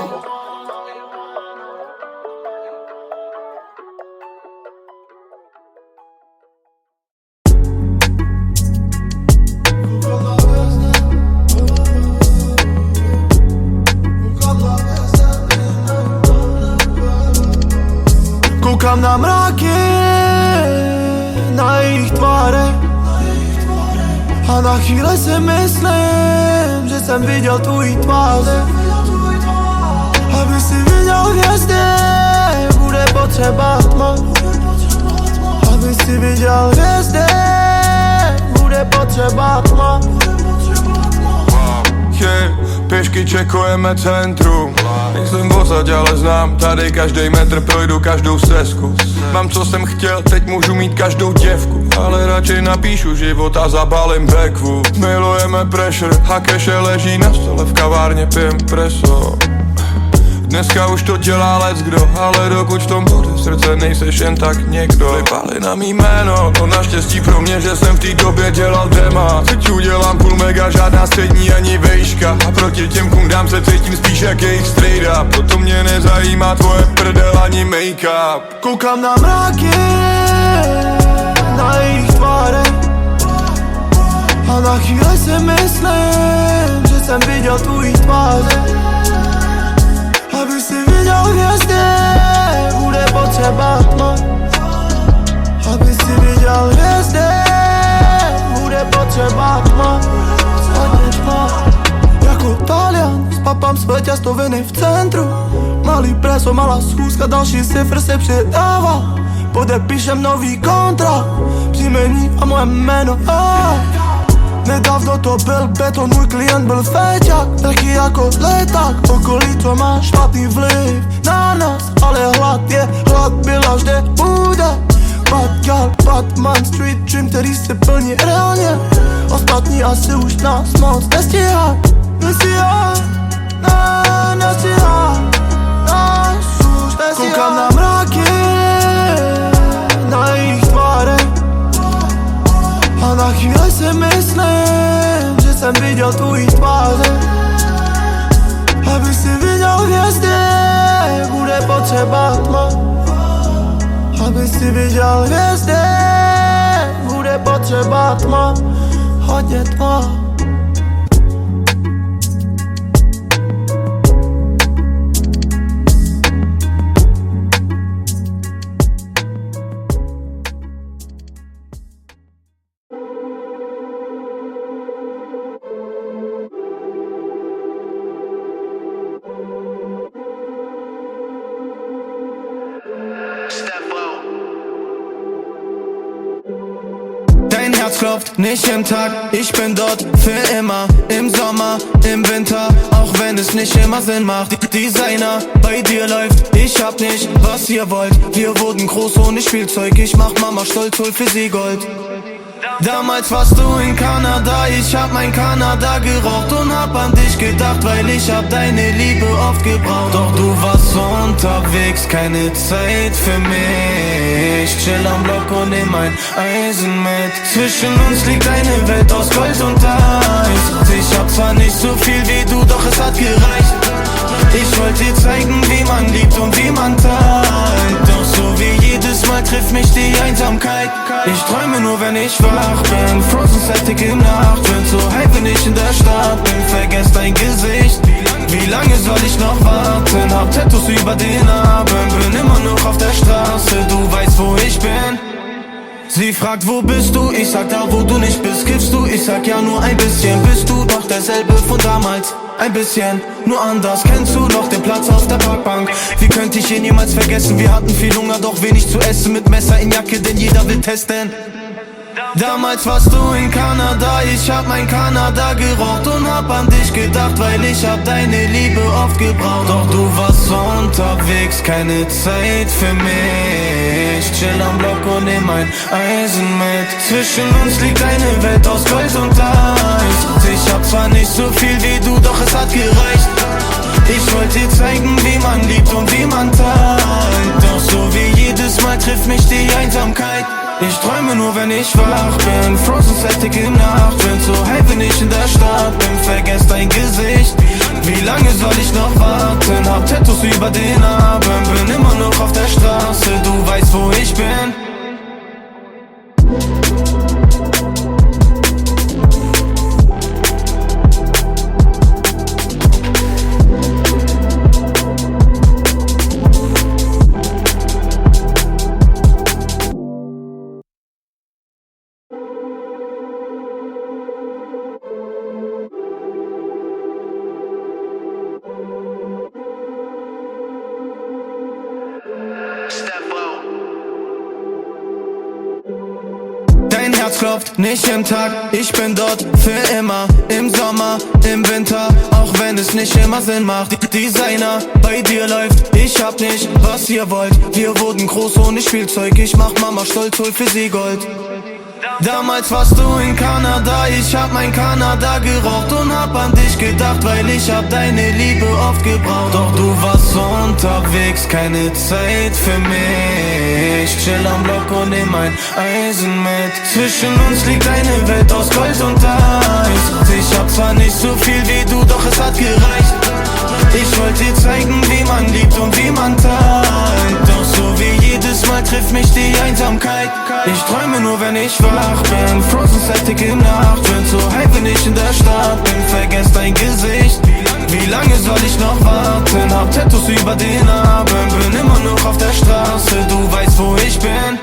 Koukám na mráky, na jejich tváře. A na chvíli si myslím, že jsem viděl tvůj tváře. Aby si viděl hvězdy, bude potřeba tma. Aby si viděl hvězdy, bude potřeba tma. Pěšky čekujeme centrum. Nejsem vozať, ale znám tady každý metr, projdu každou stezku. Mám co jsem chtěl, teď můžu mít každou děvku, ale radši napíšu život a zabalím bekvu. Milujeme pressure, hakeše leží na stole, v kavárně pijem preso. Dneska už to dělá leckdo, ale dokud v tom bude srdce, nejseš jen tak někdo. Vypali na mý jméno, to naštěstí pro mě, že jsem v té době dělal dema. Teď udělám půl mega, žádná střední ani vejška. A proti těm kundám se cítím spíš jak jejich strejda. Proto mě nezajímá tvoje prdel ani make-up. Koukám na mráky, na jejich tváře. A na chvíli si myslím, že jsem viděl tvůj tváře. Aby si viděl hvězdy, bude potřeba tma. Aby si viděl hvězdy, bude potřeba tma. Hodně tma. Jako Talian, spapám své těstoviny v centru. Malý preso, malá schůzka, další cifr se přidává. Podepíšem nový kontrakt, příjmení a moje jméno. Nedávno to byl beton, můj klient byl feťák. Taky jako leták, okolí to má špatný vliv na nás. Ale hlad byla vždy bude. Bad girl, Batman, street dream, který se plní reálně. Ostatní asi už nás moc nestíhá. Nestíhá, nás už nestíhá. Koukám na mráky, na jejich tváře. A na chvíli si myslím, že jsem viděl tvůj tváře. Aby si viděl hvězdy, bude potřeba tma. Aby si viděl hvězdy, bude potřeba tma. Hodně tma. Herz klopft nicht im Tag, ich bin dort für immer. Im Sommer, im Winter, auch wenn es nicht immer Sinn macht. Designer, bei dir läuft, ich hab nicht, was ihr wollt. Wir wurden groß ohne Spielzeug, ich mach Mama stolz, hol für sie Gold. Damals warst du in Kanada, ich hab mein Kanada geraucht und hab an dich gedacht, weil ich hab deine Liebe oft gebraucht. Doch du warst unterwegs, keine Zeit für mich. Chill am Block und nehm mein Eisen mit. Zwischen uns liegt eine Welt aus Gold und Eis. Ich hab zwar nicht so viel wie du, doch es hat gereicht. Ich wollte dir zeigen, wie man liebt und wie man teilt. Doch so wie jedes Mal trifft mich die Einsamkeit. Ich träume nur, wenn ich wach bin. Frozen Celtic in Nacht. Bin so high, wenn ich in der Stadt bin. Vergesst dein Gesicht. Wie lange soll ich noch warten? Hab Tattoos über den Armen. Bin immer noch auf der Straße. Du weißt, wo ich bin. Sie fragt, wo bist du? Ich sag, da wo du nicht bist, kiffst du? Ich sag, ja, nur ein bisschen. Bist du doch derselbe von damals? Ein bisschen, nur anders. Kennst du noch den Platz auf der Parkbank? Wie könnte ich ihn jemals vergessen? Wir hatten viel Hunger, doch wenig zu essen. Mit Messer in Jacke, denn jeder will testen. Damals warst du in Kanada, ich hab mein Kanada geraucht und hab an dich gedacht, weil ich hab deine Liebe oft gebraucht. Doch du warst unterwegs, keine Zeit für mich. Chill am Block und nehm mein Eisen mit. Zwischen uns liegt eine Welt aus Gold und Eis. Ich hab zwar nicht so viel wie du, doch es hat gereicht. Ich wollte dir zeigen, wie man liebt und wie man teilt. Doch so wie jedes Mal trifft mich die Einsamkeit. Ich träume nur, wenn ich wach bin. Frozen Celtic in Nacht. Bin so high, wenn ich in der Stadt bin. Vergesst dein Gesicht. Wie lange soll ich noch warten? Hab Tattoos über den Armen. Bin immer noch auf der Straße. Du weißt, wo ich bin. Dein Herz klopft nicht im Tag, ich bin dort für immer. Im Sommer, im Winter, auch wenn es nicht immer Sinn macht. Designer, bei dir läuft, ich hab nicht, was ihr wollt. Wir wurden groß ohne Spielzeug, ich mach Mama stolz, hol für sie Gold. Damals warst du in Kanada, ich hab mein Kanada geraucht und hab an dich gedacht, weil ich hab deine Liebe oft gebraucht. Doch du warst unterwegs, keine Zeit für mich. Chill am Block und nehm mein Eisen mit. Zwischen uns liegt eine Welt aus Gold und Eis. Ich hab zwar nicht so viel wie du, doch es hat gereicht. Ich wollte dir zeigen, wie man liebt und wie man teilt. Doch so wie jedes Mal trifft mich die Einsamkeit. Ich träume nur, wenn ich wach bin. Frozen Celtic in Nacht. Bin so high, wenn ich in der Stadt bin. Vergesst dein Gesicht. Wie lange soll ich noch warten? Hab Tattoos über den Armen. Bin immer noch auf der Straße. Du weißt, wo ich bin.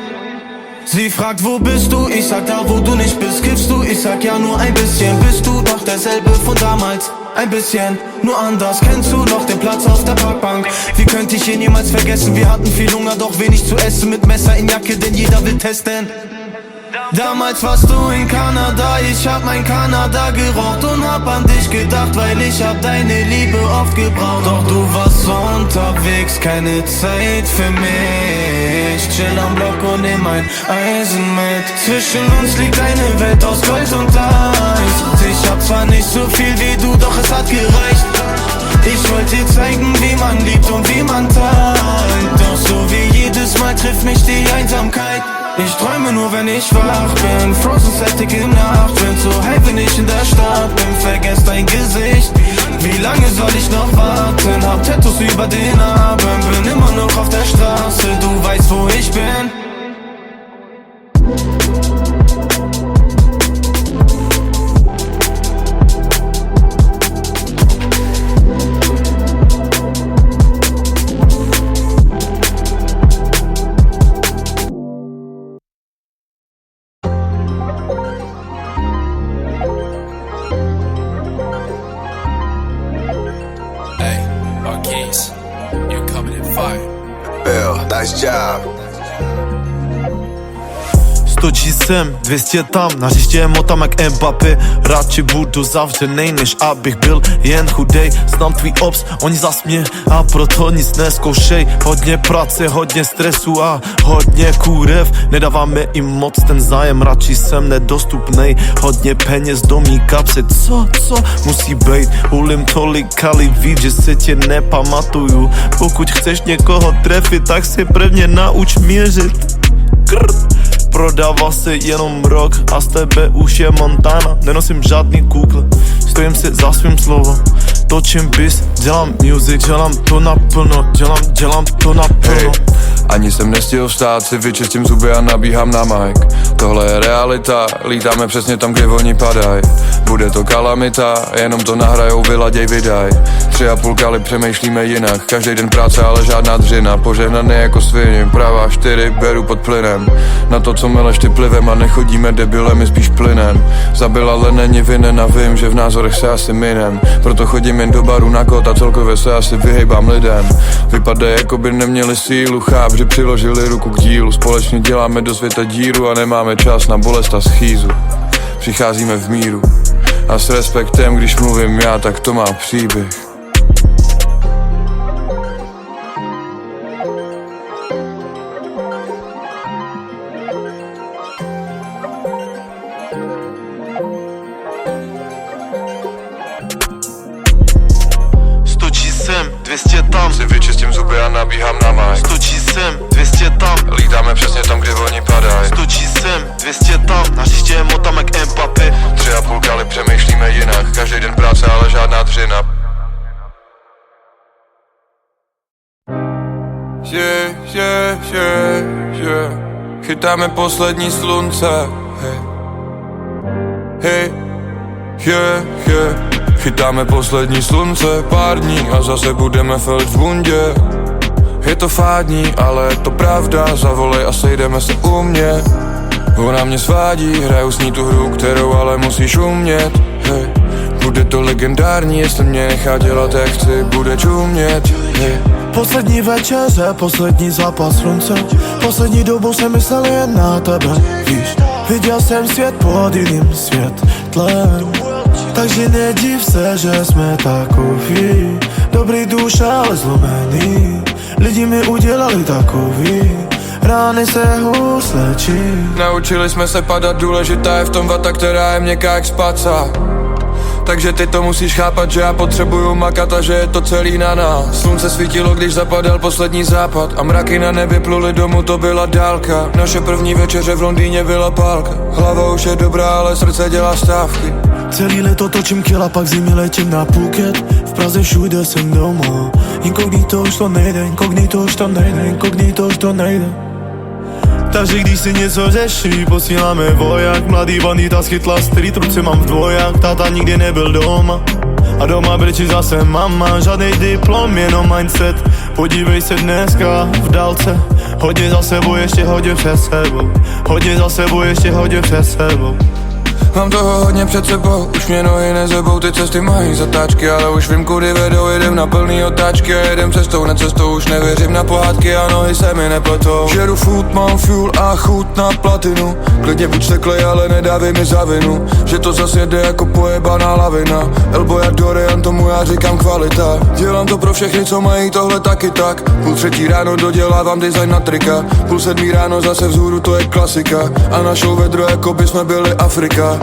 Sie fragt, wo bist du? Ich sag, da wo du nicht bist, kiffst du? Ich sag, ja, nur ein bisschen. Bist du doch derselbe von damals? Ein bisschen, nur anders. Kennst du noch den Platz auf der Parkbank? Wie könnte ich ihn jemals vergessen? Wir hatten viel Hunger, doch wenig zu essen. Mit Messer in Jacke, denn jeder will testen. Damals warst du in Kanada, ich hab mein Kanada geraucht und hab an dich gedacht, weil ich hab deine Liebe oft gebraucht. Doch du warst unterwegs, keine Zeit für mich. Chill am Block und nehm mein Eisen mit. Zwischen uns liegt eine Welt aus Gold und Eis. Ich hab zwar nicht so viel wie du, doch es hat gereicht. Ich wollte dir zeigen, wie man liebt und wie man teilt. Doch so wie jedes Mal trifft mich die Einsamkeit. Ich träume nur, wenn ich wach bin. Frozen Celtic in Nacht. Bin so high, wenn ich in der Stadt bin. Vergesst dein Gesicht. Wie lange soll ich noch warten? Hab Tattoos über den Armen. Bin immer noch auf der Straße. Du weißt, wo ich bin. Bill, nice job. 100 sem, 200 tam, na hřiště motám jak Mbappé. Radši budu zavřenej, než abych byl jen chudej. Znám tvý obs, oni zas mě a proto nic neskoušej. Hodně práce, hodně stresu a hodně kůrev. Nedáváme jim moc ten zájem, radši jsem nedostupnej. Hodně peněz do mý kapsy, co musí bejt. Hulím tolik kali víc, že se tě nepamatuju. Pokud chceš někoho trefit, tak si prvně nauč měřit. Prodával se jenom rok a z tebe už je Montana. Nenosím žádný kukle, stojím si za svým slovem. Točím bis, dělám music, dělám to naplno, dělám to naplno. Hey, ani jsem nestihl vstát, si vyčistím zuby a nabíhám na mic. Tohle je realita, lítáme přesně tam, kde oni padaj. Bude to kalamita, jenom to nahrajou, vyladěj, vydaj. 3,5 kali přemýšlíme jinak, každý den práce, ale žádná dřina. Požehnaný jako svině, pravá 4 beru pod plynem. Na to, co meleš ty plivem a nechodíme debilem, my spíš plynem. Zabila, ale není vinen a vím, že v názorech se asi minem. Proto chodím jen do baru na kód a celkově se asi vyhejbám lidem. Vypadá, jako by neměli sílu, cháp, že přiložili ruku k dílu. Společně děláme do světa díru a nemáme čas na bolest a schýzu. Přicházíme v míru a s respektem, když mluvím já, tak to má příběh. Sem, 200 tam, Si vyčistím zuby a nabíhám na mic. 100 sem, 200 tam, Lítáme přesně tam, kde oni padaj. 100 sem, 200 tam, na hřiště motám jak Mbappé. 3,5 kali přemýšlíme jinak, každý den práce, ale žádná dřina. Chytáme poslední slunce. Chytáme poslední slunce, pár dní a zase budeme felit v bundě. Je to fádní, ale je to pravda, zavolej a sejdeme se u mě. Ona mě svádí, hraju s ní tu hru, kterou ale musíš umět. Hej. Bude to legendární, jestli mě nechá dělat jak chci, bude čumět. Hej. Poslední večeře, poslední zápas slunce. Poslední dobu jsem myslel jen na tebe, víš. Viděl jsem svět pod jiným světlem. Takže nediv se, že jsme takový. Dobrý duše, ale zlomený. Lidi mi udělali takový. Rány se hůř léčí. Naučili jsme se padat, důležitá je v tom vata, která je měkká jak spaca. Takže ty to musíš chápat, že já potřebuju makat a že je to celý na nás. Slunce svítilo, když zapadal poslední západ a mraky na nebi pluly domů, to byla dálka. Naše první večeře v Londýně byla pálka. Hlava už je dobrá, ale srdce dělá stávky. Celý leto točím kila, pak zimy letím na Phuket. V Praze všude jsem doma. Inkognito už to nejde, inkognito už to nejde, inkognito už to nejde. Takže když si něco řeší, posíláme voják. Mladý bandita schytla street, ruce mám v dvoják. Táta nikdy nebyl doma a doma brečí zase mama. Žádnej diplom, jenom mindset. Podívej se dneska v dálce. Hodně za sebou, ještě hodně před sebou. Hodně za sebou, ještě hodně před sebou. Mám toho hodně před sebou, už mě nohy nezebou, ty cesty mají zatáčky, ale už vím, kudy vedou, jedem na plný otáčky a jedem cestou, na cestou, už nevěřím na pohádky a nohy se mi nepletou. Žeru food, mám fuel a chuť na platinu, klidně buď steklej, ale nedávej mi za vinu, že to zas jede jako pojebaná lavina. Elbow jak Dorian, tomu já říkám kvalita. Dělám to pro všechny, co mají tohle taky tak. 2:30 ráno dodělávám design na trika, 6:30 ráno zase vzhůru, to je klasika. A na show vedro, jako by jsme byli Afrika.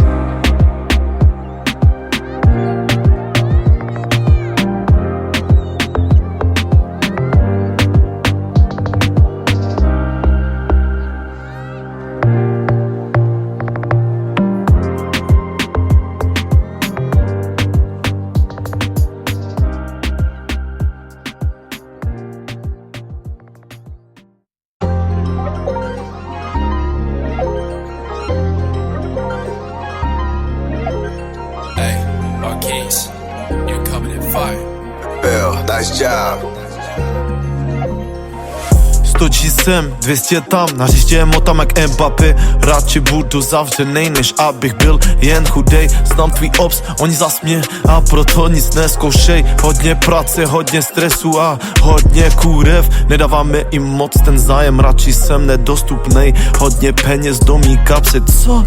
100 sem, 200 tam, na hřiště je motam jak Mbappé. Radši budu zavřenej, než abych byl jen chudej. Znám tvý obs, oni zas mě a proto nic neskoušej. Hodně práce, hodně stresu a hodně kůrev. Nedáváme jim moc ten zájem, radši jsem nedostupnej. Hodně peněz do mý kapsy, co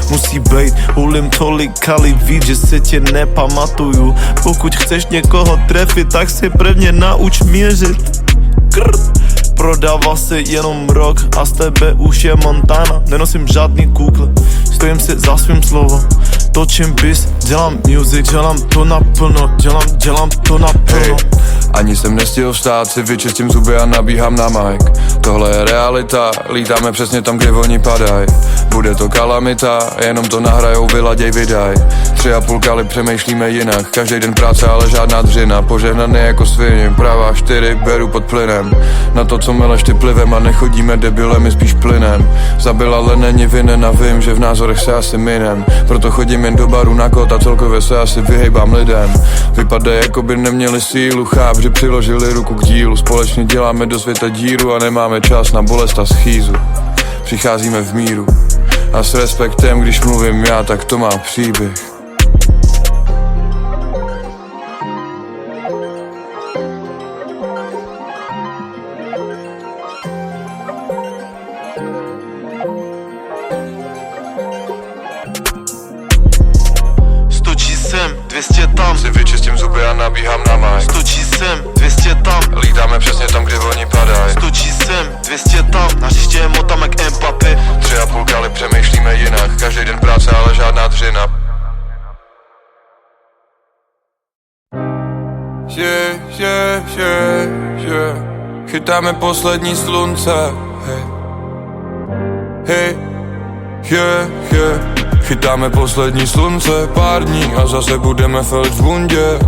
musí bejt. Hulím tolik kali víc, že se tě nepamatuju. Pokud chceš někoho trefit, tak si prvně nauč měřit. Prodával se jenom rok a z tebe už je Montana. Nenosím žádný kukle, stojím si za svým slovo. Točím bis, dělám music, dělám to naplno, dělám to naplno. Hey, ani jsem nestihl vstát, si vyčistím zuby a nabíhám na mic. Tohle je realita, lítáme přesně tam, kde oni padaj. Bude to kalamita, jenom to nahrajou, vyladěj, vydaj. 3,5 kali přemýšlíme jinak, každý den práce, ale žádná dřina. Požehnaný jako svině, pravá 4 beru pod plynem. Na to, co meleš ty plivem a nechodíme debilem, my spíš plynem. Zabila, ale není vinen a vím, že v názorech se asi minem. Proto chodím jen do baru na kód a celkově se asi vyhejbám lidem. Vypadá, jako by neměli sílu, cháp, že přiložili ruku k dílu. Společně děláme do světa díru a nemáme čas na bolest a schýzu. Přicházíme v míru a s respektem, když mluvím já, tak to má příběh. Sem, 200 tam, Si vyčistím zuby a nabíhám na mic. 100 sem, 200 tam, Lítáme přesně tam, kde oni padaj. 100 sem, 200 tam, na hřiště je motam jak Mbappé. 3,5 kali přemýšlíme jinak, každý den práce, ale žádná dřina. Chytáme poslední slunce. Chytáme poslední slunce, pár dní a zase budeme felt v bundě.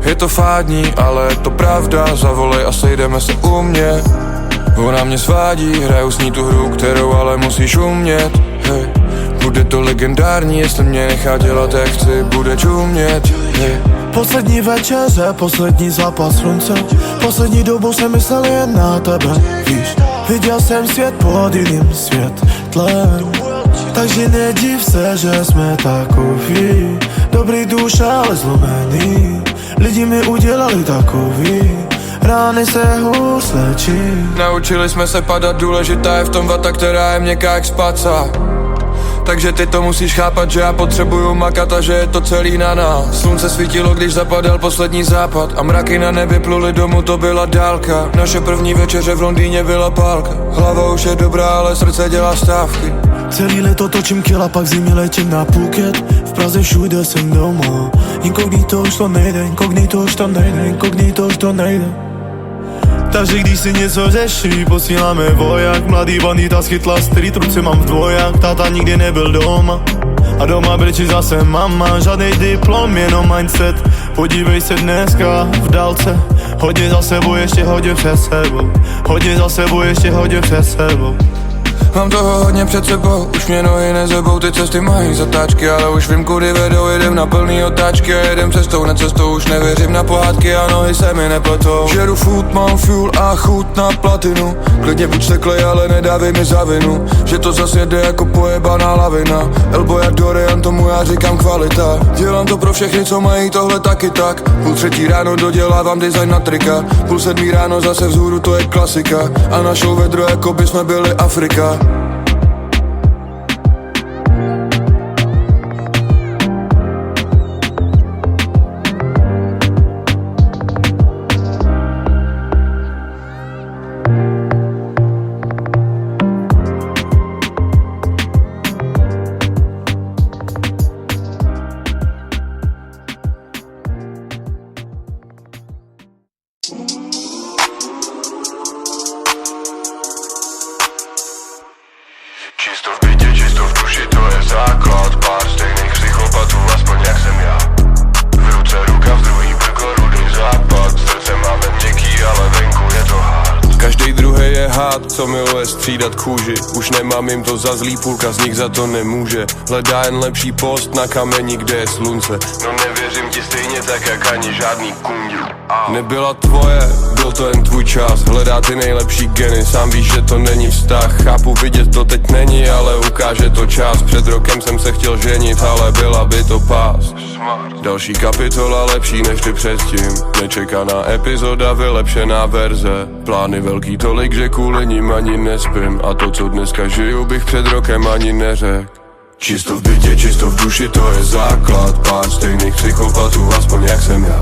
Je to fádní, ale je to pravda, zavolej a sejdeme se u mě. Ona mě svádí, hraju s ní tu hru, kterou ale musíš umět. Hej. Bude to legendární, jestli mě nechá dělat jak chci, bude čumět. Hej. Poslední večeře, poslední zápas slunce. Poslední dobu jsem myslel jen na tebe, víš. Viděl jsem svět pod jiným světlem. Takže nediv se, že jsme takový. Dobrý duše, ale zlomený. Lidi mi udělali takový. Rány se hůř léčí. Naučili jsme se padat, důležitá je v tom vata, která je měkká jak spaca. Takže ty to musíš chápat, že já potřebuju makat a že je to celý na nás. Slunce svítilo, když zapadal poslední západ a mraky na nebi pluly domů, to byla dálka. Naše první večeře v Londýně byla pálka. Hlava už je dobrá, ale srdce dělá stávky. Celý leto točím kila, pak zimy letím na Phuket. V Praze všude jsem doma. Inkognito už to nejde, inkognito už to nejde, inkognito už to nejde. Takže když si něco řeší, posíláme voják. Mladý bandita schytla street, ruce mám v dvoják. Táta nikdy nebyl doma a doma brečí zase mama. Žádnej diplom, jenom mindset. Podívej se dneska v dálce. Hodně za sebou, ještě hodně před sebou. Hodně za sebou, ještě hodně před sebou. Mám toho hodně před sebou, už mě nohy nezebou, ty cesty mají zatáčky, ale už vím, kudy vedou, jedem na plný otáčky a jedem cestou, na cestou, už nevěřím na pohádky a nohy se mi nepletou. Žeru food, mám fuel a chuť na platinu, klidně buď steklej, ale nedávej mi za vinu, že to zase jede jako pojebaná lavina. Elbow jak Dorian, tomu já říkám kvalita. Dělám to pro všechny, co mají tohle taky tak. 2:30 ráno dodělávám design na trika, 6:30 ráno zase vzhůru, to je klasika. A na show vedro, jako by jsme byli Afrika. rád, co miluje střídat kůži. Už nemám jim to za zlý, půlka z nich za to nemůže. Hledá jen lepší post na kameni, kde je slunce. No nevěřím ti stejně tak, jak ani žádný kundí. Nebyla tvoje, byl to jen tvůj čas. Hledá ty nejlepší geny, sám víš, že to není vztah. Chápu, vidět to teď není, ale ukáže to čas. Před rokem jsem se chtěl ženit, ale byla by to pás. Další kapitola lepší než ty předtím. Nečekaná epizoda, vylepšená verze. Plány velký tolik, že kvůli ním ani nespím. A to, co dneska žiju, bych před rokem ani neřekl. Čisto v bytě, čisto v duši, to je základ. Pár stejných psychopatů, aspoň jak jsem já.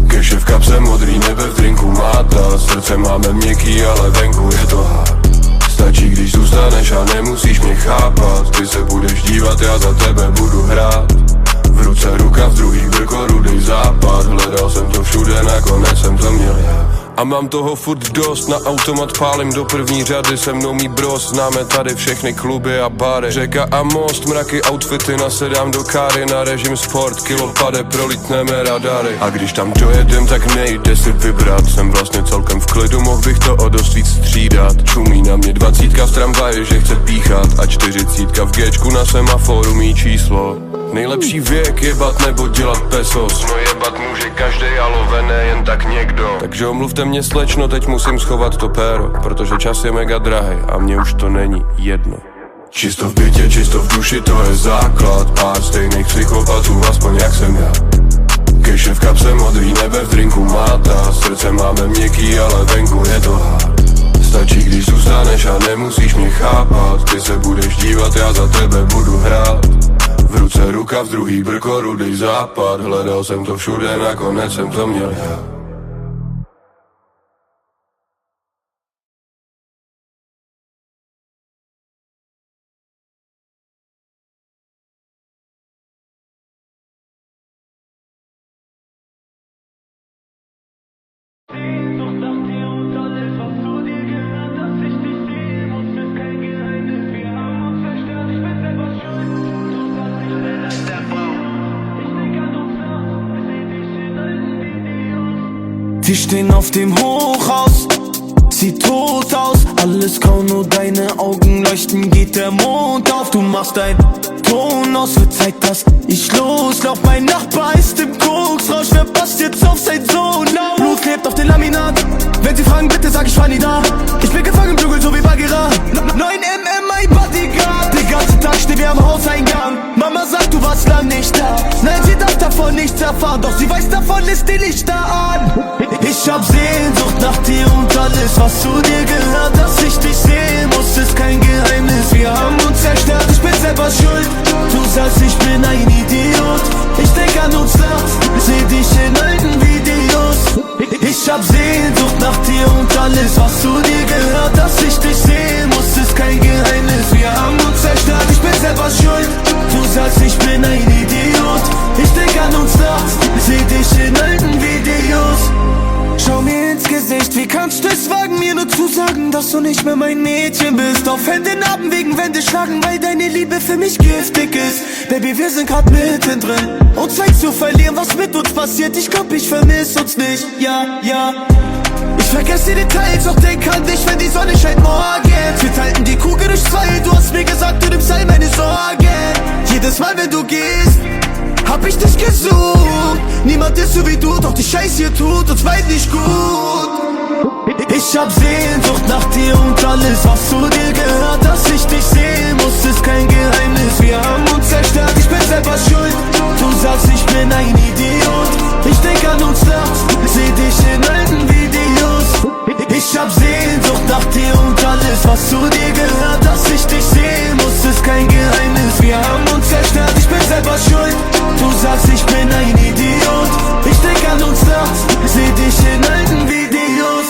Keše v kapse, modrý nebe v drinku máta. Srdce máme měkký, ale venku je to hard. Stačí, když zůstaneš a nemusíš mě chápat. Ty se budeš dívat, já za tebe budu hrát. V ruce ruka, v druhý brko, rudej západ. Hledal jsem to všude, nakonec jsem to měl já. A mám toho furt dost, na automat pálím do první řady. Se mnou mý bros, známe tady všechny kluby a bary. Řeka a most, mraky, outfity, nasedám do káry. Na režim sport, kilo pade, prolítneme radary. A když tam dojedem, tak nejde si vybrat. Jsem vlastně celkem v klidu, mohl bych to o dost víc střídat. Čumí na mě 20 v tramvaji, že chce píchat. A 40 v Gčku na semaforu mý číslo. Nejlepší věk jebat nebo dělat pesos. No jebat může každej, ale ne jen tak někdo. Takže omluvte mě slečno, teď musím schovat to péro. Protože čas je mega drahej a mně už to není jedno. Čisto v bytě, čisto v duši, to je základ. Pár stejných psychopatů, aspoň jak jsem já. Keše v kapse, modrý nebe v drinku máta. Srdce máme měkký, ale venku je to hard. Stačí, když zůstaneš a nemusíš mě chápat. Ty se budeš dívat, já za tebe budu hrát. V ruce ruka, v druhý brko, rudej západ. Hledal jsem to všude, nakonec jsem to měl já. Wir stehen auf dem Hochhaus, sieht tot aus, alles grau, nur deine Augen leuchten, geht der Mond auf. Du machst ein Ton aus, wird Zeit, dass ich loslauf. Mein Nachbar ist im Koksrausch, wer passt jetzt auf sein Sohn auf? Blut klebt auf den Laminat, wenn sie fragen, bitte sag ich war nie da. Ich bin gefangen im Dschungel, so wie Bagheera. 9mm, mein Bodyguard. Den ganzen Tag stehen wir am Hauseingang. Mama sagt, du warst lang nicht da. Nein, sie darf davon nichts erfahren, doch sie weiß davon, lässt die Lichter an. Ich hab Sehnsucht nach dir und alles, was zu dir gehört. Dass ich dich sehen muss, ist kein Geheimnis. Wir haben uns zerstört, ich bin selber schuld. Du sagst, ich bin ein Idiot. Ich denk an uns nachts, seh dich in alten Videos. Ich hab Sehnsucht nach dir und alles, was zu dir gehört. Dass ich dich sehen muss, ist kein Geheimnis. Wir haben uns zerstört, ich bin selber schuld. Du sagst, ich bin ein Idiot. Ich denk an uns nachts, seh dich in alten Videos. Schau mir ins Gesicht, wie kannst du es wagen, mir nur zu sagen, dass du nicht mehr mein Mädchen bist. Auf Händen haben wegen Wände schlagen, weil deine Liebe für mich giftig ist. Baby, wir sind grad mittendrin, uns Zeit zu verlieren, was mit uns passiert. Ich glaub, ich vermiss uns nicht, ja, ja. Ich vergesse die Details, doch denk an dich, wenn die Sonne scheint morgen. Wir teilten die Kugel durch zwei, du hast mir gesagt, du nimmst all meine Sorgen. Jedes Mal, wenn du gehst, hab ich dich gesucht. Niemand ist so wie du, doch die Scheiß hier tut uns beiden nicht gut. Ich hab Sehnsucht nach dir und alles, was zu dir gehört. Dass ich dich sehen muss, ist kein Geheimnis. Wir haben uns zerstört, ich bin selber schuld. Du sagst, ich bin ein Idiot. Ich denk an uns nachts, seh dich in alten Videos. Ich hab Sehnsucht nach dir und alles, was zu dir gehört. Dass ich dich sehen muss, ist kein Geheimnis. Wir haben uns zerstört, ich bin selber schuld. Du sagst, ich bin ein Idiot. Ich denk an uns nachts, seh dich in alten Videos.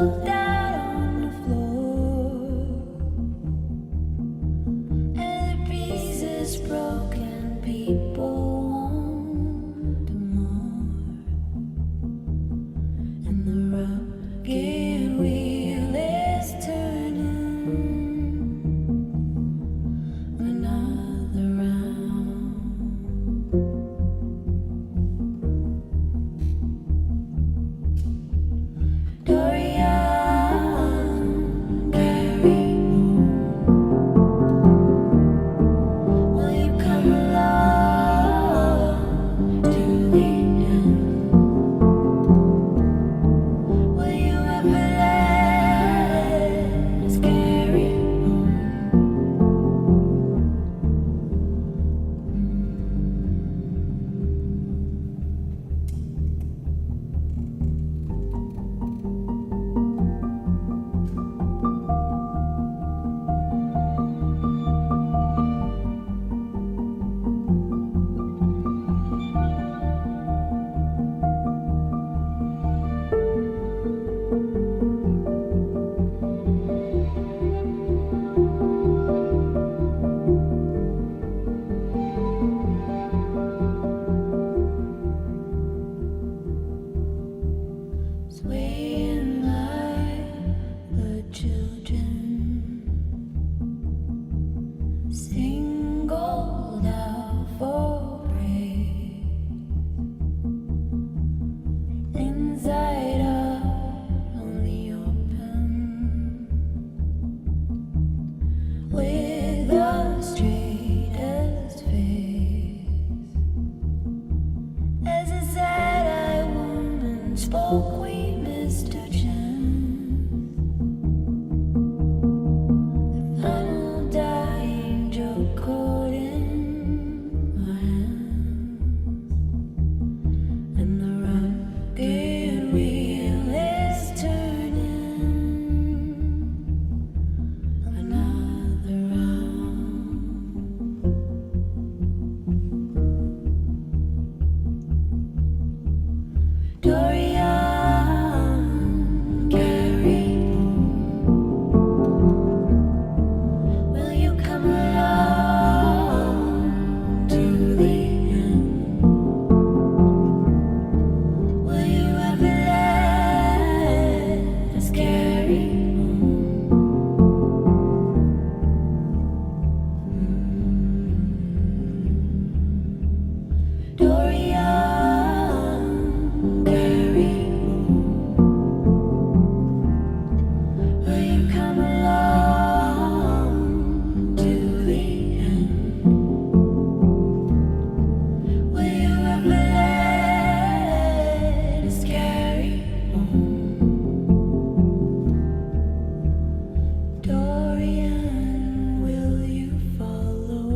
choked out on the floor, and the breeze is broken. People want more, and the rugged wheel is turning another round. Dorian, carry on. Will you come along to the end? Will you ever let us carry on? Swaying like the children, singled out for praise, inside out on the open, with the straightest face, as a sad-eyed woman spoke. We missed a chance, the final dying joke caught in my hands, and the rugged wheel is turning another round. Dorian, carry on. Will you come along to the end? Will you ever let us carry on? Dorian, carry on. Will you come along to the end? Will you ever let us carry on? Dorian, will you follow?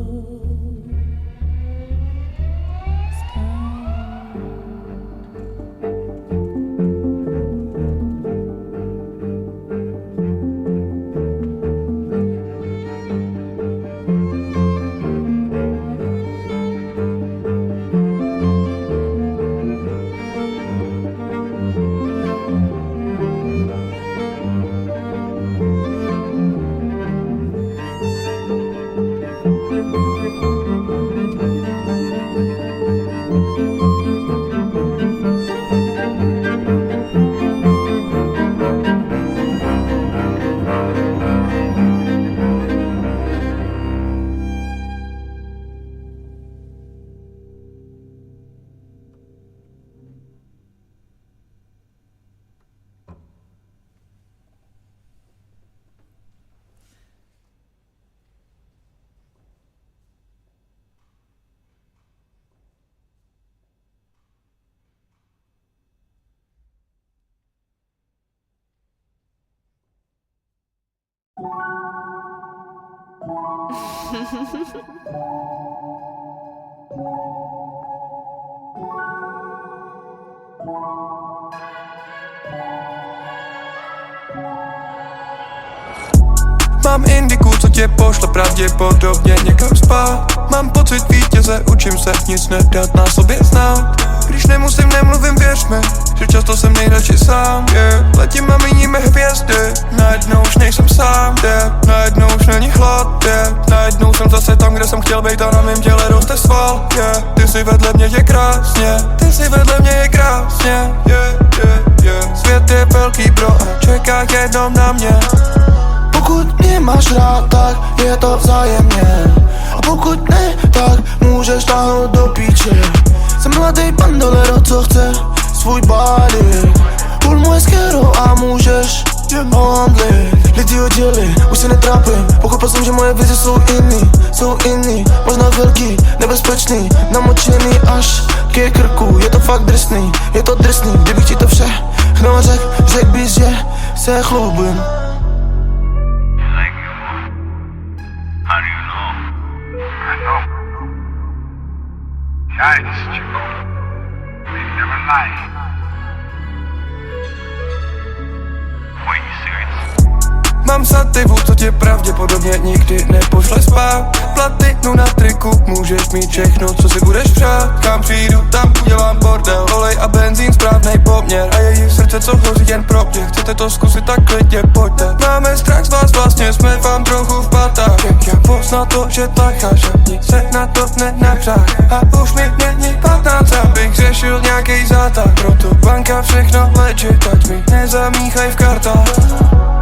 Mám indiku, co tě pošle pravděpodobně někam spát. Mám pocit vítěze, učím se nic nedat na sobě znát. Když nemusím, nemluvím, věř mi. že často jsem nejradši sám, yeah. Letím a míníme hvězdy, najednou už nejsem sám, yeah. Najednou už není hlad, yeah. Najednou jsem zase tam, kde jsem chtěl být a na mém těle roste sval, yeah. Ty si vedle mě je krásně, ty si vedle mě je krásně, yeah, yeah, yeah. Svět je velký bro a čeká jenom na mě. Pokud mě máš rád, tak je to vzájemně. A pokud ne, tak můžeš táhnout do píče. Jsem mladý bandolero, co chce svůj body. Půl moje skero a můžeš handlit. Lidi odděli, už se netrápím. Pochopil jsem, že moje vize jsou jiný. Možná velký, nebezpečný, namočený až ke krku. Je to fakt drsný, je to drsný. Kdybych ti to všechno řek bys, že se chlubím. How do you know? I know. Giants, Chico. They never lie. Why you serious? Mám sativu, co tě pravděpodobně nikdy nepošle spát. Platinu na triku, můžeš mít všechno, co si budeš přát. Kam přijdu, tam udělám bordel. Olej a benzín, správnej poměr. A její srdce, co hoří jen pro mě. Chcete to zkusit, tak klidně pojďte. Máme strach z vás, vlastně jsme vám trochu v patách. Jak poznat to, že tlacháš, ani se na to nenapřách. A už mi není 15, abych řešil nějakej zátah. Proto banka všechno léčit, ať mi nezamíchaj v kartách.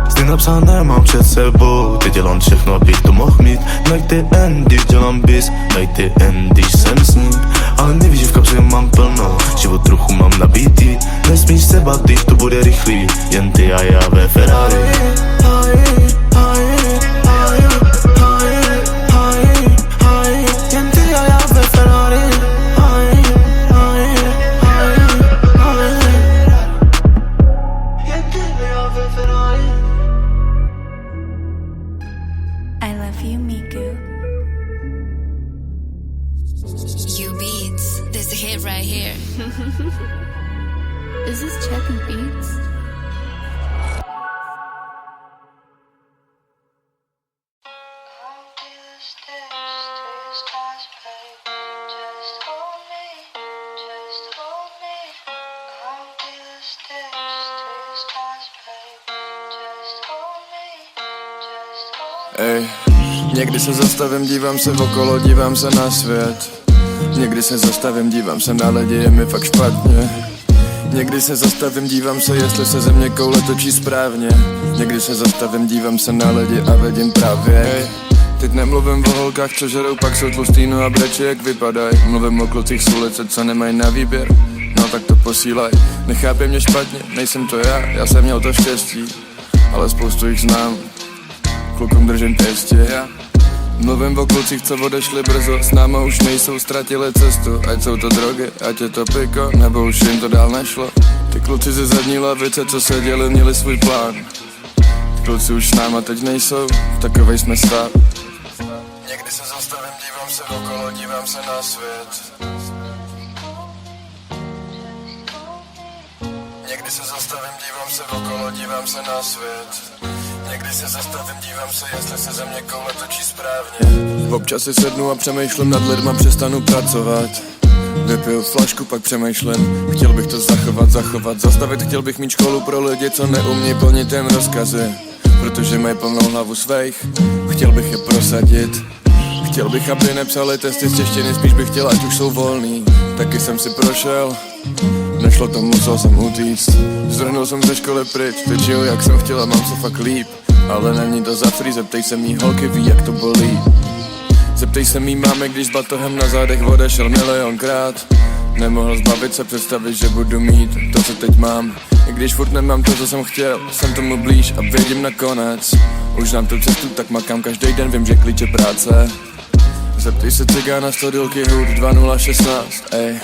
Zde napsané mám před sebou, teď dělám všechno, abych to mohl mít. Like the end, když dělám bis, like the end, když jsem s ním. Ale nevíš, že v kapse mám plno, život trochu mám nabitý. Nesmíš se bát, když to bude rychlý, jen ty a já ve Ferrari. Jen ty a já ve Ferrari. Jen ty a já ve Ferrari. I love you, Miku. You Beats. This a hit right here. Is this Checking Beats? Ej, někdy se zastavím, dívám se okolo, dívám se na svět. Někdy se zastavím, dívám se na lidi, je mi fakt špatně. Někdy se zastavím, dívám se, jestli se země koule točí správně. Někdy se zastavím, dívám se na lidi a vidím právě. Ej, teď nemluvím o holkách, co žerou, pak jsou tlustý, no a breči jak vypadaj. Mluvím o klucích z ulice, co nemají na výběr. No tak to posílaj, nechápej mě špatně, nejsem to já jsem měl to štěstí. Ale spoustu jich znám, klukům držím pěstě. Mluvím o klucích, co odešli brzo, s náma už nejsou, ztratili cestu. Ať jsou to drogy, ať je to piko, nebo už jim to dál nešlo. Ty kluci ze zadní lavice, co seděli, měli svůj plán. Ty kluci už s náma teď nejsou, takovej jsme stav. Někdy se zastavím, dívám se okolo, dívám se na svět. Někdy se zastavím, dívám se okolo, dívám se na svět. Někdy se zastavím, dívám se, jestli se země koule točí správně. Občas si sednu a přemýšlím nad lidma, přestanu pracovat. Vypiju flašku, pak přemýšlím, chtěl bych to zachovat, zastavit. Chtěl bych mít školu pro lidi, co neumí plnit jen rozkazy, protože mají plnou hlavu svých. Chtěl bych je prosadit. Chtěl bych, aby nepsali testy z češtiny, spíš bych chtěl, ať už jsou volný. Taky jsem si prošel, nešlo to, musel jsem utíct. Zdrhnul jsem ze školy pryč, teď žiju jak jsem chtěl a mám se fakt líp. Ale není to za free, zeptej se mý holky, ví jak to bolí. Zeptej se mý máme, když s batohem na zádech odešel milionkrát. Nemohl zbavit se představit, že budu mít to, co teď mám. I když furt nemám to, co jsem chtěl, jsem tomu blíž a vědím nakonec. Už znám tu cestu, tak makám každý den, vím, že klíče práce. Zeptej se cigána z Todylky Hood 2016, ej.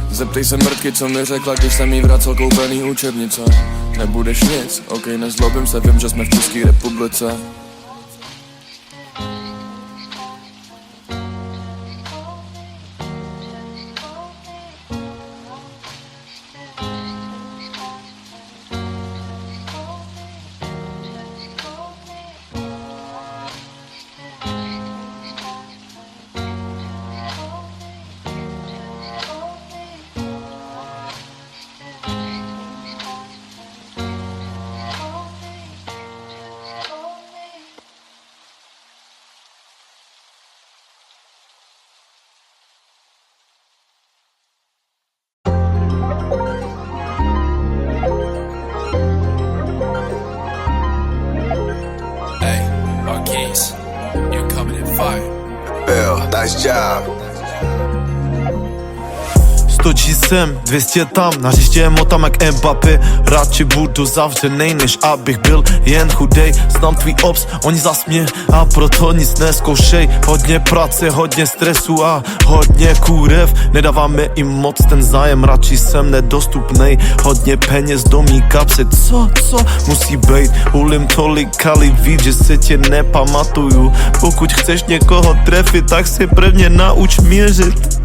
Zeptej se mrtky, co mi řekla, když jsem jí vracel koupený učebnice. Nebudeš nic, ok, nezlobím se, vím, že jsme v České republice. That's job. 100 G sem, 200 tam, na hřiště motám jak Mbappé. Radši budu zavřenej, než abych byl jen chudej. Znám tvý obs, oni zas mě a proto nic neskoušej. Hodně práce, hodně stresu a hodně kůrev. Nedáváme jim moc ten zájem, radši jsem nedostupnej. Hodně peněz do mý kapsy, co musí bejt. Hulím tolika lidí, že se tě nepamatuju. Pokud chceš někoho trefit, tak si prvně nauč měřit.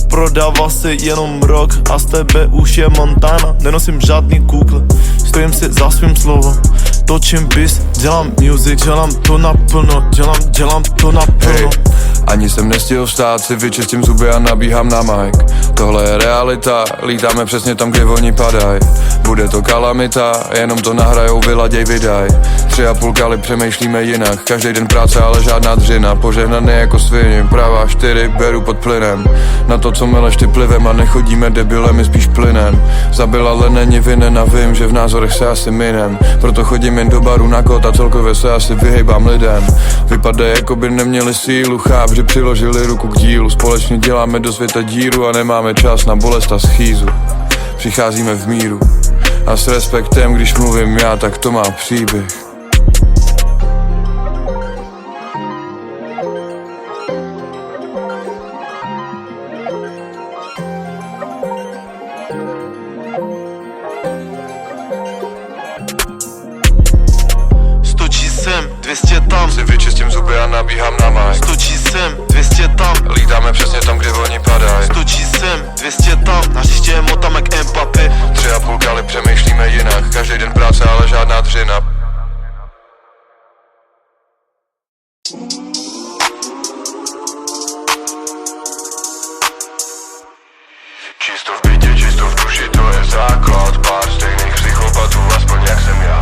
Prodával se jenom rok a z tebe už je Montana. Nenosím žádný kukle, stojím si za svým slovo. Točím bis, dělám music, dělám to naplno, dělám to naplno. Hey, ani jsem nestihl vstát, si vyčistím zuby a nabíhám na mic. Tohle je realita, lítáme přesně tam, kde oni padaj. Bude to kalamita, jenom to nahrajou, vyladěj, vydaj. 3,5 kali přemýšlíme jinak, každý den práce, ale žádná dřina. Požehnaný jako svině, pravá 4 beru pod plynem. Na to, co meleš ty plivem a nechodíme debilem, my spíš plynem. Zabila, ale není vinen a vím, že v názorech se asi minem. Proto chodím jen do baru na kód a celkově se asi vyhejbám lidem. Vypadá, jako by neměli sílu, cháp, že přiložili ruku k dílu. Společně děláme do světa díru a nemáme čas na bolest a schýzu. Přicházíme v míru a s respektem, když mluvím já, tak to má příběh. Sem, 200 tam, si vyčistím zuby a nabíhám na mic. 100 G sem, 200 tam, lítáme přesně tam, kde oni padaj. 100 G sem, 200 tam, na hřiště motám jak Mbappé. 3,5 kali přemýšlíme jinak, každý den práce, ale žádná dřina. Čisto v bytě, čisto v duši, to je základ. Pár stejných psychopatů, aspoň jak jsem já.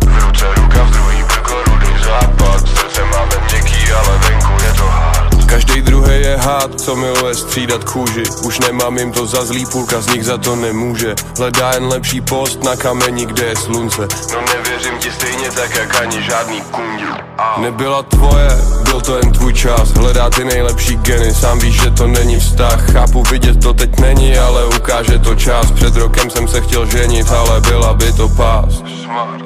V ruce ruka, v druhý brko, rudý západ. Srdce máme měkký, ale venku je to hard. Každý druhý je hád, co miluje střídat kůži. Už nemám jim to za zlý, půlka z nich za to nemůže. Hledá jen lepší post na kameni, kde je slunce. No nevěřím ti stejně tak, jak ani žádný kundil. Nebyla tvoje, byl to jen tvůj čas. Hledá ty nejlepší geny, sám víš, že to není vztah. Chápu, vidět to teď není, ale ukáže to čas. Před rokem jsem se chtěl ženit, ale byla by to pás.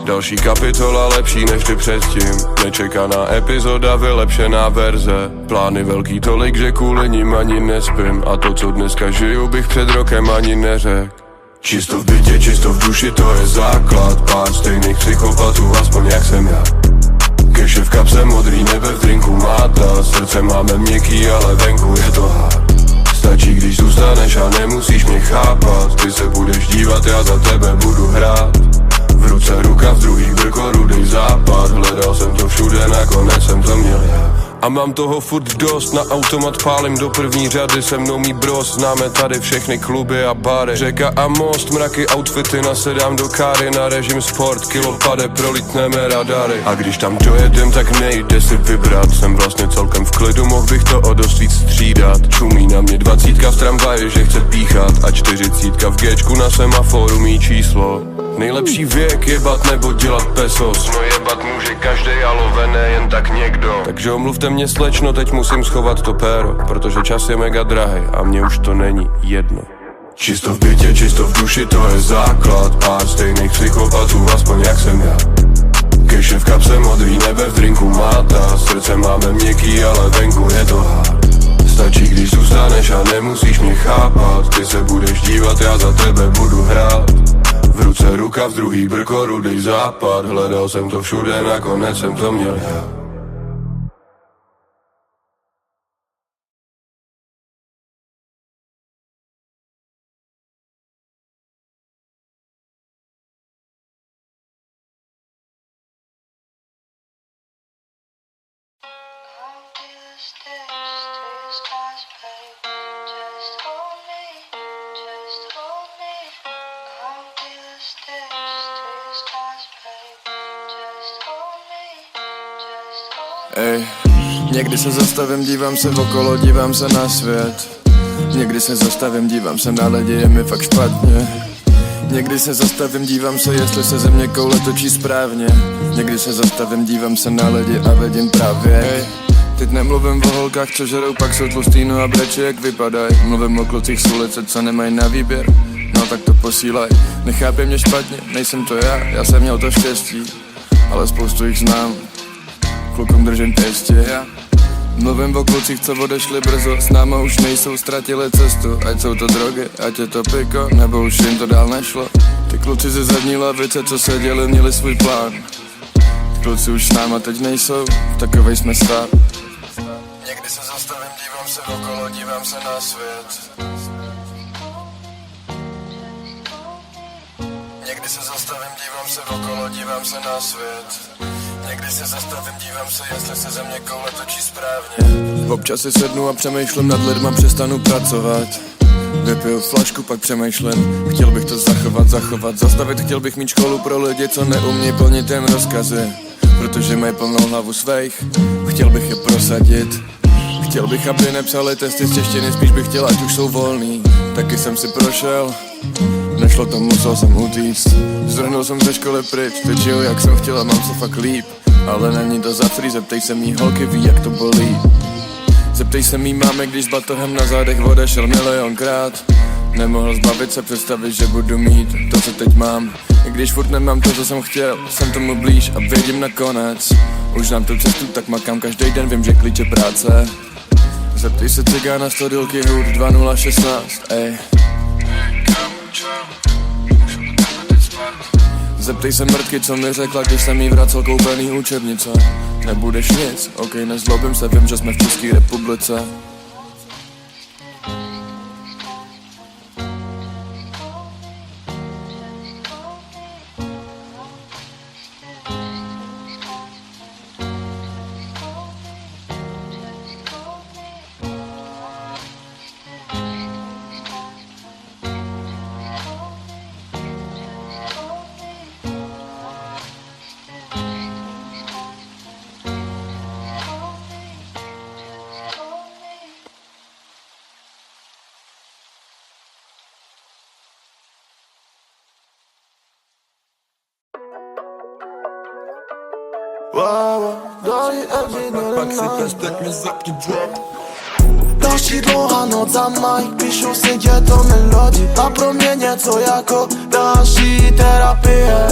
Další kapitola lepší než ty předtím. Nečekaná epizoda, vylepšená verze. Plány velký tolik, že kvůli nim ani nespím. A to, co dneska žiju, bych před rokem ani neřekl. Čisto v bytě, čisto v duši, to je základ. Pár stejných psychopatů, aspoň jak jsem já. Keše v kapse, modrý nebe v drinku máta. Srdce máme měkký, ale venku je to hard. Stačí, když zůstaneš a nemusíš mě chápat. Ty se budeš dívat, já za tebe budu hrát. V ruce ruka, v druhý brko, rudý západ. Hledal jsem to všude, nakonec jsem to měl já. A mám toho furt dost, na automat pálím do první řady. Se mnou mý bros, známe tady všechny kluby a bary. Řeka a most, mraky, outfity, nasedám do káry. Na režim sport, kilo pade, prolítneme radary. A když tam dojedem, tak nejde si vybrat. Jsem vlastně celkem v klidu, mohl bych to o dost víc střídat. Čumí na mě 20 v tramvaji, že chce píchat. A 40 v Gčku na semaforu mý číslo. Nejlepší věk jebat nebo dělat pesos. No jebat může každej, ale ne jen tak někdo. Takže omluvte mě slečno, teď musím schovat to péro. Protože čas je mega drahej a mně už to není jedno. Čisto v bytě, čisto v duši, to je základ. Pár stejných psychopatů, aspoň jak jsem já. Keše v kapse, modrý nebe v drinku máta. Srdce máme měkký, ale venku je to hard. Stačí, když zůstaneš a nemusíš mě chápat. Ty se budeš dívat, já za tebe budu hrát. V ruce ruka, v druhý brko, rudý západ. Hledal jsem to všude, nakonec jsem to měl já. Ej, někdy se zastavím, dívám se okolo, dívám se na svět. Někdy se zastavím, dívám se na lidi, je mi fakt špatně. Někdy se zastavím, dívám se, jestli se země koule točí správně. Někdy se zastavím, dívám se na lidi a vidím právě. Ej, Teď nemluvím o holkách, co žerou, pak jsou tlustý, no a breči jak vypadaj. Mluvím o klucích z ulice, co nemají na výběr, no tak to posílaj. Nechápej mě špatně, nejsem to já jsem měl to štěstí, ale spoustu jich znám, klukům držím pěstě. Mluvím o klucích, co odešli brzo, s náma už nejsou, ztratili cestu. Ať jsou to drogy, ať je to piko, nebo už jim to dál nešlo. Ty kluci ze zadní lavice, co seděli, měli svůj plán. Kluci už s náma teď nejsou, takovej jsme stav. Někdy se zastavím, dívám se okolo, dívám se na svět. Někdy se zastavím, dívám se okolo, dívám se na svět. Někdy se zastavím, dívám se, jestli se ze mě koule točí správně. Občas si sednu a přemýšlím nad lidma, přestanu pracovat. Vypiju flašku, pak přemýšlím, chtěl bych to zachovat, zastavit. Chtěl bych mít školu pro lidi, co neumí plnit jen rozkazy, protože mají plnou hlavu svých. Chtěl bych je prosadit, chtěl bych, aby nepsali testy z češtiny, spíš bych chtěl, ať už jsou volný. Taky jsem si prošel, nešlo to, musel jsem utíct. Zdrhnul jsem ze školy pryč, teď žiju jak jsem chtěl a mám se fakt líp. Ale není to za free, zeptej se mý holky, ví jak to bolí. Zeptej se mý máme, když s batohem na zádech odešel milionkrát. Nemohl zbavit se představit, že budu mít to, co teď mám. I když furt nemám to, co jsem chtěl, jsem tomu blíž a vědím nakonec. Už znám tu cestu, tak makám každý den, vím, že klíče práce. Zeptej se cigána 100 dílky hud 2016, ej. Zeptej se mrtky, co mi řekla, když jsem jí vracel koupený učebnice. Nebudeš nic, ok, nezlobím se, vím, že jsme v České republice. Další dlouhá noc za Mike, píšu si to melodii a pro mě něco jako další terapie.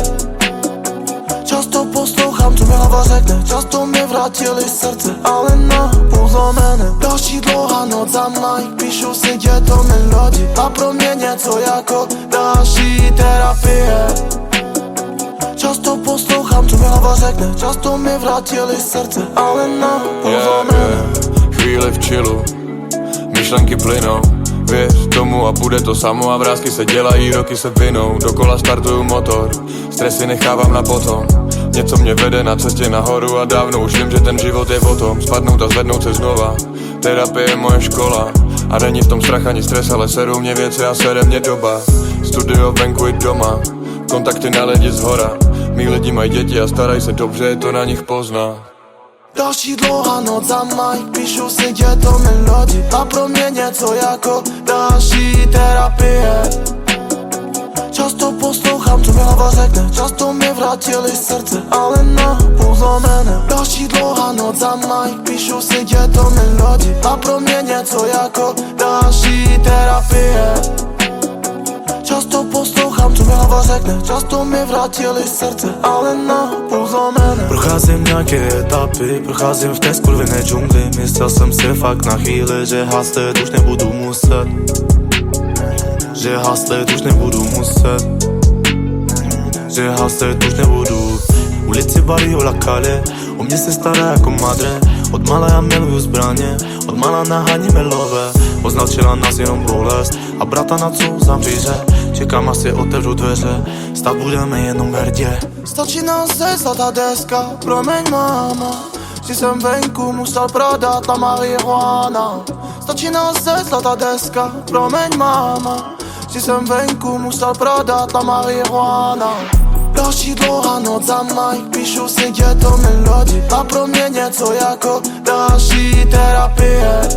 Často poslouchám, co mi hlava řekne, často mi vrátili srdce, ale na půl zlomené. Další dlouhá noc za Mike, píšu si to melodii a pro mě něco jako další terapie. Často poslouchám, co mi hlava řekne, často mi vrátili srdce, ale na půl zlomené. Chvíli v chillu, myšlenky plynou, věř tomu a bude to samo a vrásky se dělají, roky se vinou, dokola startuju motor, stresy nechávám na potom. Něco mě vede na cestě nahoru a dávno už vím, že ten život je o tom spadnout a zvednout se znova. Terapie je moje škola a není v tom strach ani stres, ale serou mě věci a sere mě doba. Studio venku i doma, kontakty na lidi zhora. Mí lidi mají děti a starají se dobře, je to na nich pozná. Další dlouhá noc za Mike, píšu si to melodii a pro mě něco jako další terapie. Často poslouchám, co mi hlava řekne, často mi vrátili srdce, ale na půl zlomené. Další dlouhá noc za Mike, píšu si to melodii a pro mě něco jako další terapie. Často poslouchám, co mi hlava řekne, často mi vrátili srdce, ale na půl zlomené. Procházím nějaké etapy, procházím v té skurvené džungli. Myslel jsem si fakt na chvíli, že haslet už nebudu muset. Že haslet už nebudu muset. Že haslet už nebudu. Ulici Barrio La Calle, o mě se stará jako madre. Od mala já miluju zbraně, od mala naháníme love. Označila nás jenom bolest a brata na co zamříže. Čekám, asi otevřu dveře, stát budeme jenom hrdě. Stačí nás zlatá deska, promiň máma, že jsem venku musel prodat la marihuana. Stačí nás zlatá deska, promiň máma, že jsem venku musel prodat la marihuana. Další dlouhá noc za Mike, píšu si to melodii a pro mě něco jako další terapie.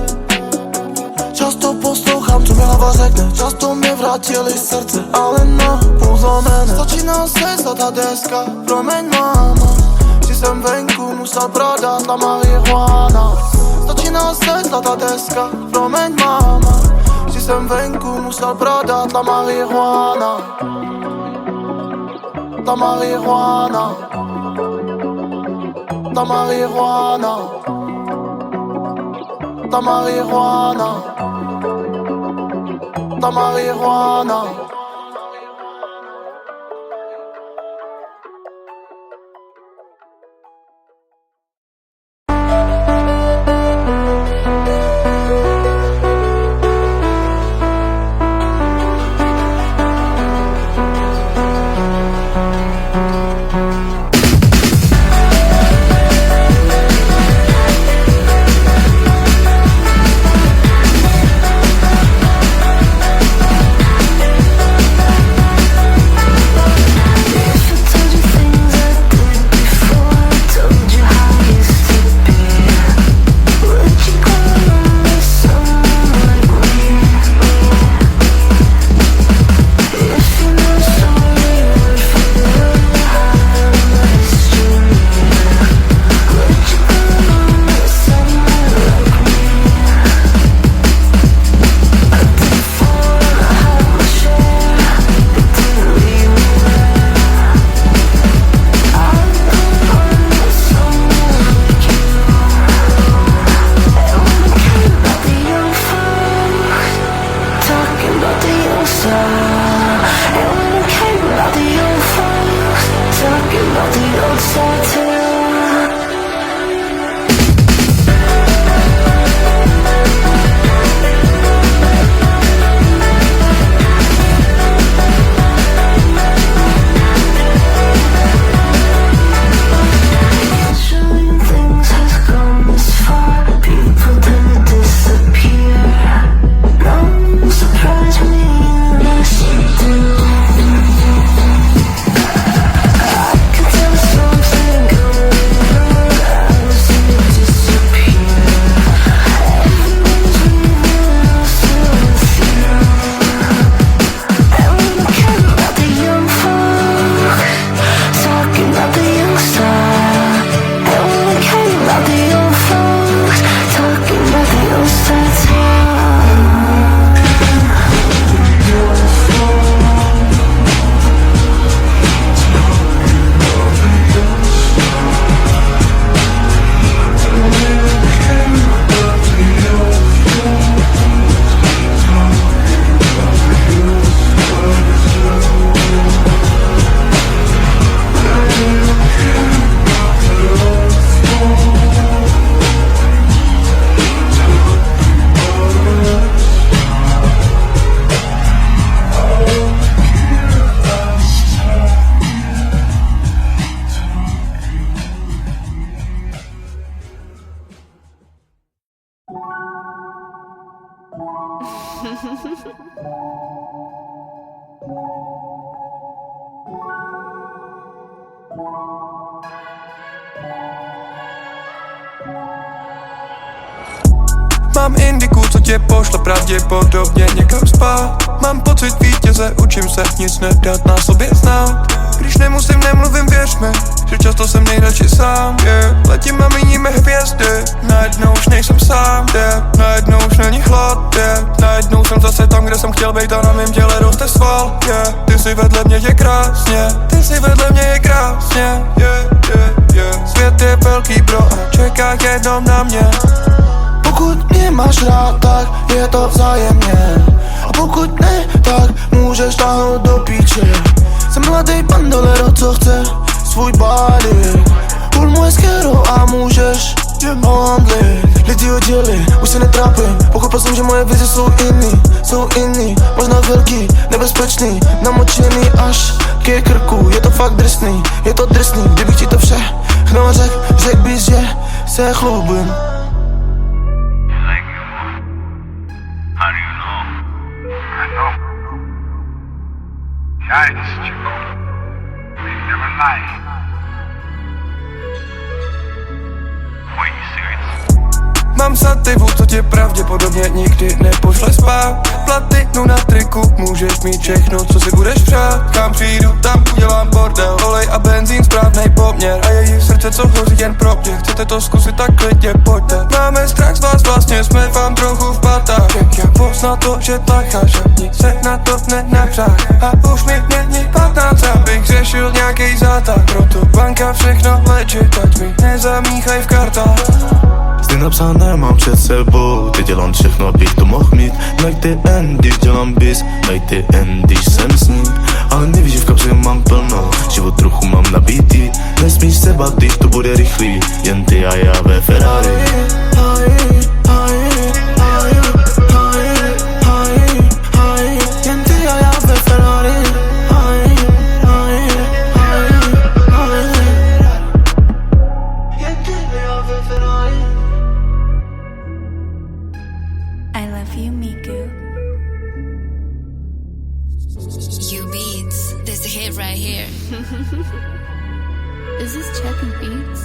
Často poslouchám, co mi hlava řekne, často mi vrátili srdce, ale na půl zlomené. Stačí nás zlatá deska, promiň máma, že jsem venku, musel prodat la marihuana. Stačí na 10 ta deska, promiň máma. Když jsem venku, musel prodat la marihuana. La marihuana. La marihuana. La marihuana. La marihuana. Mám indiku, co tě pošle pravděpodobně někam spát. Mám pocit vítěze, učím se nic nedat na sobě znát. Když nemusím, nemluvím, věř mi, že často jsem nejradši sám, yeah. Letím a míníme hvězdy, najednou už nejsem sám, yeah. Najednou už není hlad, yeah. Najednou jsem zase tam, kde jsem chtěl být a na mém těle roste sval, yeah. Ty si vedle mě, je krásně, ty si vedle mě, je krásně, yeah, yeah, yeah. Svět je velký, bro, a čeká jenom na mě. Pokud mě máš rád, tak je to vzájemně. A pokud ne, tak můžeš táhnout do píče. Jsem mladý bandolero, co chce svůj body. Půl moje skero a můžeš handlit. Lidi odděli, už se netrápím. Pochopil jsem, že moje vize jsou jiný. Možná velký, nebezpečný, namočený až ke krku. Je to fakt drsný, je to drsný. Kdybych ti to všechno řek bys, že se chlubím. How do you know? I know. Guys, Chico, they never lie. Wait, you serious? Mám sativu, co tě pravděpodobně nikdy nepošle spát. Platinu na triku může můžeš mít všechno, co si budeš přát. Kam přijdu, tam udělám bordel, olej a benzín, správnej poměr. A její srdce, co hoří jen pro mě. Chcete to zkusit, tak klidně pojďte. Máme strach z vás, vlastně jsme vám trochu v patách. Jak já poznal to, že tlakáš a nic se na to nenapřách. A už mi není 15, abych řešil nějaký zátah. Proto banka všechno legit, ať mi nezamíchaj v kartách. Zde napsané mám před sebou, teď dělám všechno, abych to mohl mít. Like the end, když dělám bis, like the end, když jsem s ním. Ale nevíš, že v kapse mám plno, život trochu mám nabitý. Nesmíš se bát, když to bude rychlý, jen ty a já ve Ferrari. Jen ty a já ve Ferrari. I love you, Miku. You Beats. There's a hit right here. Is this Chucky Beats?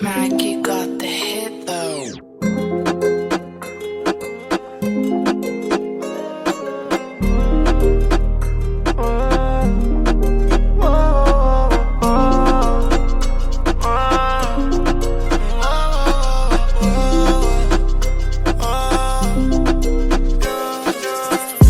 Mikey got the hit though.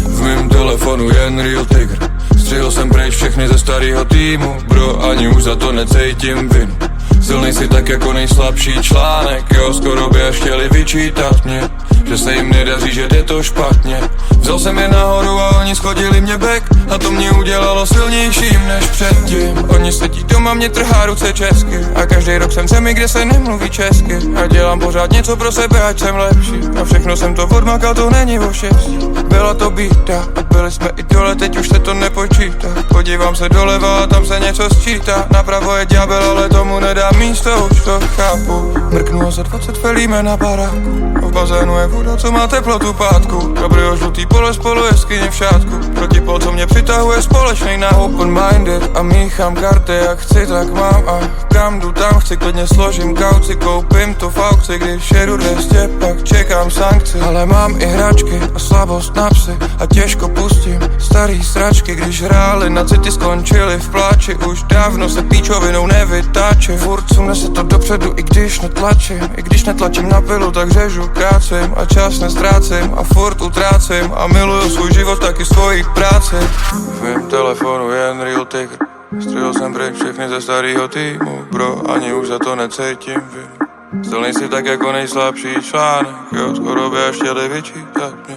V mém telefonu jen real tiger. Střihl jsem pryč všechny ze starého týmu. Bro, ani už za to necítím vinu. Silnej si tak jako nejslabší článek. Jo, skoro by až chtěli vyčítat mě, že se jim nedaří, že jde to špatně. Vzal jsem je nahoru a oni schodili mě back. A to mě udělalo silnějším než předtím. Oni sedí doma, mě trhá ruce česky. A každý rok jsem zemi, kde se nemluví česky. A dělám pořád něco pro sebe, ať jsem lepší. A všechno jsem to odmakal, to není o štěstí. Byla to bída a byli jsme i dole, teď už se to nepočítá. Podívám se doleva a tam se něco sčítá. Napravo je ďábel, ale tomu nedá místo, už to chápu. Mrknu a za 20 felíme na baráku. A v bazénu je voda, co má teplotu pátku. Kabrio žlutý pole spolu jeskyně v šátku. Protipol, co mě přitahuje, společnej na open-minded. A míchám karty, jak chci, tak mám. A kam jdu, tam chci, klidně složím kauci. Koupím to v aukci, když jedu 200, pak čekám sankci. Ale mám i hračky a slabost na psy. A těžko pustím starý sračky. Když hráli na city, skončili v pláči. Už dávno se píčovinou nevytáčím. Furt sune se to dopředu, i když netlačím. I když netlačím na pilu, tak řežu, krácím. A čas nestrácím a furt utrácím. A miluju svůj život, taky svoji práci. V mém telefonu jen real tiger. Střihl jsem pryč všechny ze starého týmu. Bro, ani už za to necítím vinu. Silnej si tak jako nejslabší článek. Jo, skoro by až chtěli vyčítat mě,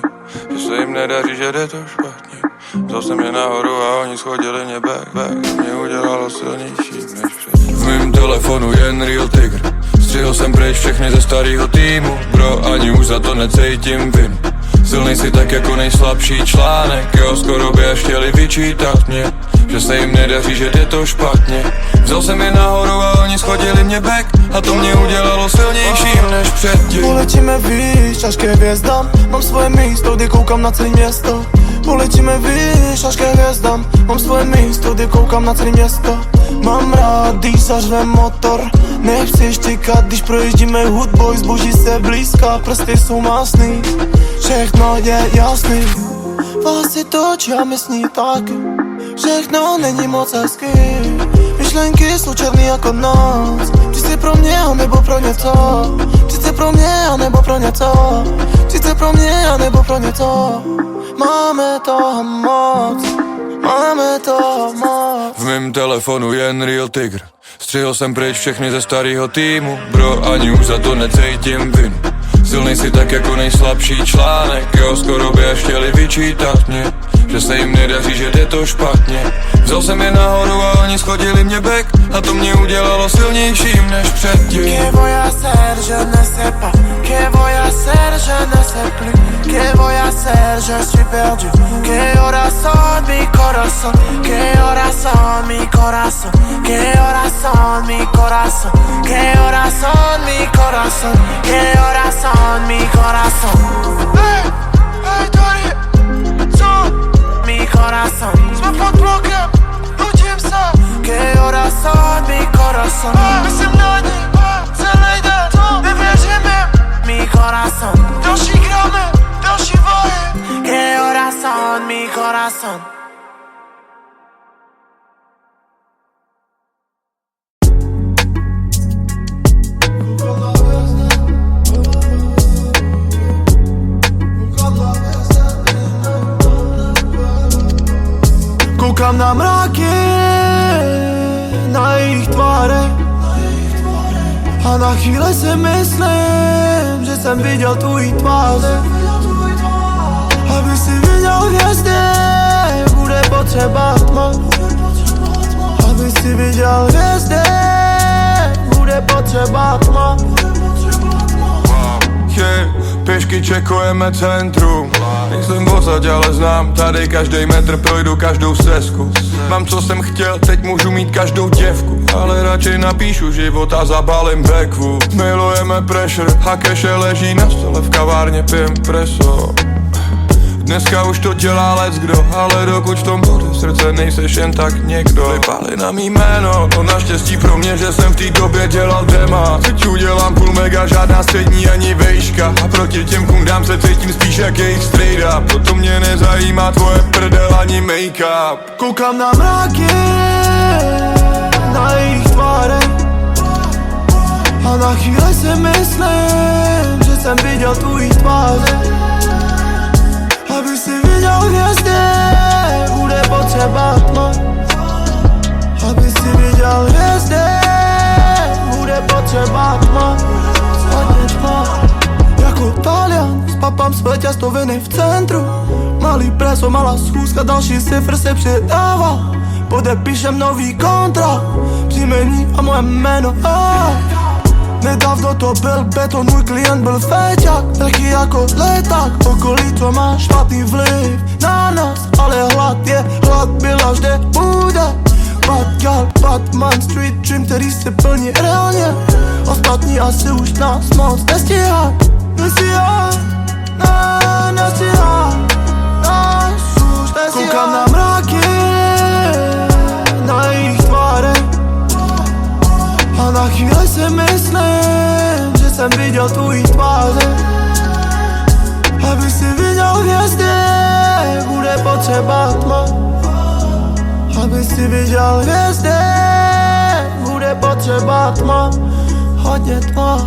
že se jim nedaří, že jde to špatně. Vzal jsem je nahoru a oni schodili mě back. Mě udělalo silnější než předtím. V mém telefonu jen real tiger. Střihl jsem pryč všechny ze starého týmu. Bro, ani už za to necítím vinu. Silnej si tak jako nejslabší článek. Jo, skoro by až chtěli vyčítat mě, že se jim nedaří, že jde to špatně. Vzal jsem je nahoru a oni schodili mě back. A to mě udělalo silnějším než předtím. Poletíme výš až ke hvězdám. Mám svoje místo, kdy koukám na celé město. Poletíme výš až ke hvězdám. Mám svoje místo, kdy koukám na celé město. Mám rád, když zařve motor. Nechci štěkat, když projíždíme hudbou. Zboží se blízká, prsty jsou másný. Všechno je jasný. Vlasy točí a my s ní taky. Všechno není moc hezký. Myšlenky jsou černý jako noc. Přijď pro mě, anebo pro něco. Přijď pro mě, anebo pro něco. Přijď pro mě, anebo pro něco. Máme toho moc. Máme toho moc. V mém telefonu jen real tiger. Střihl jsem pryč všechny ze starého týmu. Bro, ani už za to necítím vinu. Silnej si tak jako nejslabší článek. Jo, skoro by až chtěli vyčítat mě, že se jim nedaří, že jde to špatně. Vzal jsem je nahoru a oni schodili mě back. A to mě udělalo silnějším než předtím. Que voy a hacer, je ne sais pas. Que voy a hacer, je ne sais plus. Que voy a hacer, je suis perdu. Que horas son mi corazón. Que horas son mi corazón. Que horas son mi corazón. Que horas son mi corazón. corazón, que corazón, mi corazón. Hey, Tori, co? Mi corazón. Jsme pod blokem, nutím se. Que corazón, mi corazón. Myslím na ní, celý den, nevěřím jim. Mi corazón. Další gramy, další váhy. Que corazón, mi corazón. Koukám na mraky, na jejich tváře a na chvíli si myslím, že jsem viděl tvůj tváře. Aby si viděl hvězdy, bude potřeba tma. Aby si viděl hvězdy, bude potřeba tma. Pěšky čekujeme centrum. Nejsem odsaď, ale znám tady každý metr, projdu každou stezku. Mám co jsem chtěl, teď můžu mít každou děvku, ale radši napíšu život a zabalím bekvu. Milujeme pressure a keše leží na stole, v kavárně pijem preso. Dneska už to dělá leckdo, ale dokud v tom bude srdce, nejseš jen tak někdo. Vypali na mý jméno, to naštěstí pro mě, že jsem v té době dělal dema. Teď udělám půl mega, žádná střední ani vejška. A proti těm kundám se cítím spíš jak jejich strejda. Proto mě nezajímá tvoje prdel ani make-up. Koukám na mraky, na jejich tváře a na chvíli si myslím, že jsem viděl tvůj tváře. Aby si viděl hvězdy, bude potřeba tma. Aby si viděl hvězdy, bude potřeba tma. Hodně tma. Jako Talian, spapám své těstoviny v centru. Malý preso, malá schůzka, další cifr se přidává. Podepíšem nový kontrakt, příjmení a moje jméno. Nedávno to byl beton, můj klient byl feťák. Taky jako leták, okolí to má špatný vliv na nás. Ale hlad byla vždy bude. Bad girl, Batman, street dream, který se plní reálně. Ostatní asi už nás moc nestíhá. Nestíhá, nás už nestíhá. Koukám na mraky, na jejich tváře a na chvíli si myslím, že jsem viděl tvůj tváře. Aby si viděl hvězdy, bude potřeba tma. Aby si viděl hvězdy, bude potřeba tma. Hodně tma.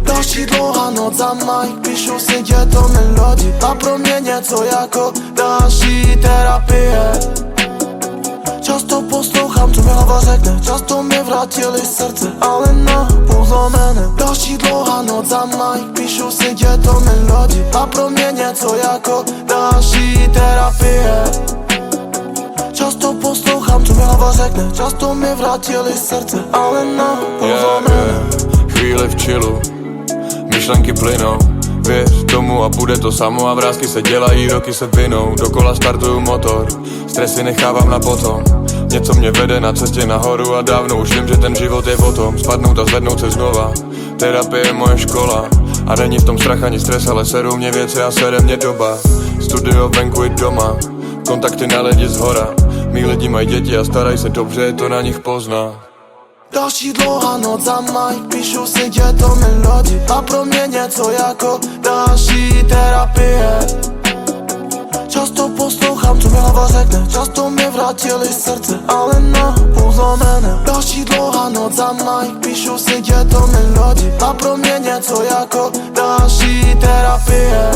Další dlouhá noc za Mike, píšu si těto melodii. A pro mě něco jako další terapie. Často poslouchám, co mi hlava řekne. Často mi vrátili srdce, ale na půl zlomené. Další dlouhá noc za Mike, píšu si těto melodii. A pro mě něco jako další terapie. Často poslouchám, co mi hlava řekne. Často mi vrátili srdce, ale na půl zlomené. Chvíli v chillu, myšlenky plynou. Věř tomu a bude to samo a vrásky se dělají, roky se vinou. Dokola startuju motor, stresy nechávám na potom. Něco mě vede na cestě nahoru a dávno už vím, že ten život je o tom. Spadnout a zvednout se znova, terapie je moje škola. A není v tom strach ani stres, ale serou mě věci a sere mě doba. Studio venku i doma, kontakty na lidi zhora. Mí lidi mají děti a starají se dobře, je to na nich poznat. Další dlouhá noc za Mike, píšu si těto melodii. A pro mě něco jako další terapie. Často poslouchám, co mi hlava řekne. Často mi vrátili srdce, ale na půl zlomené. Další dlouhá noc za Mike, píšu si těto melodii. A pro mě něco jako další terapie.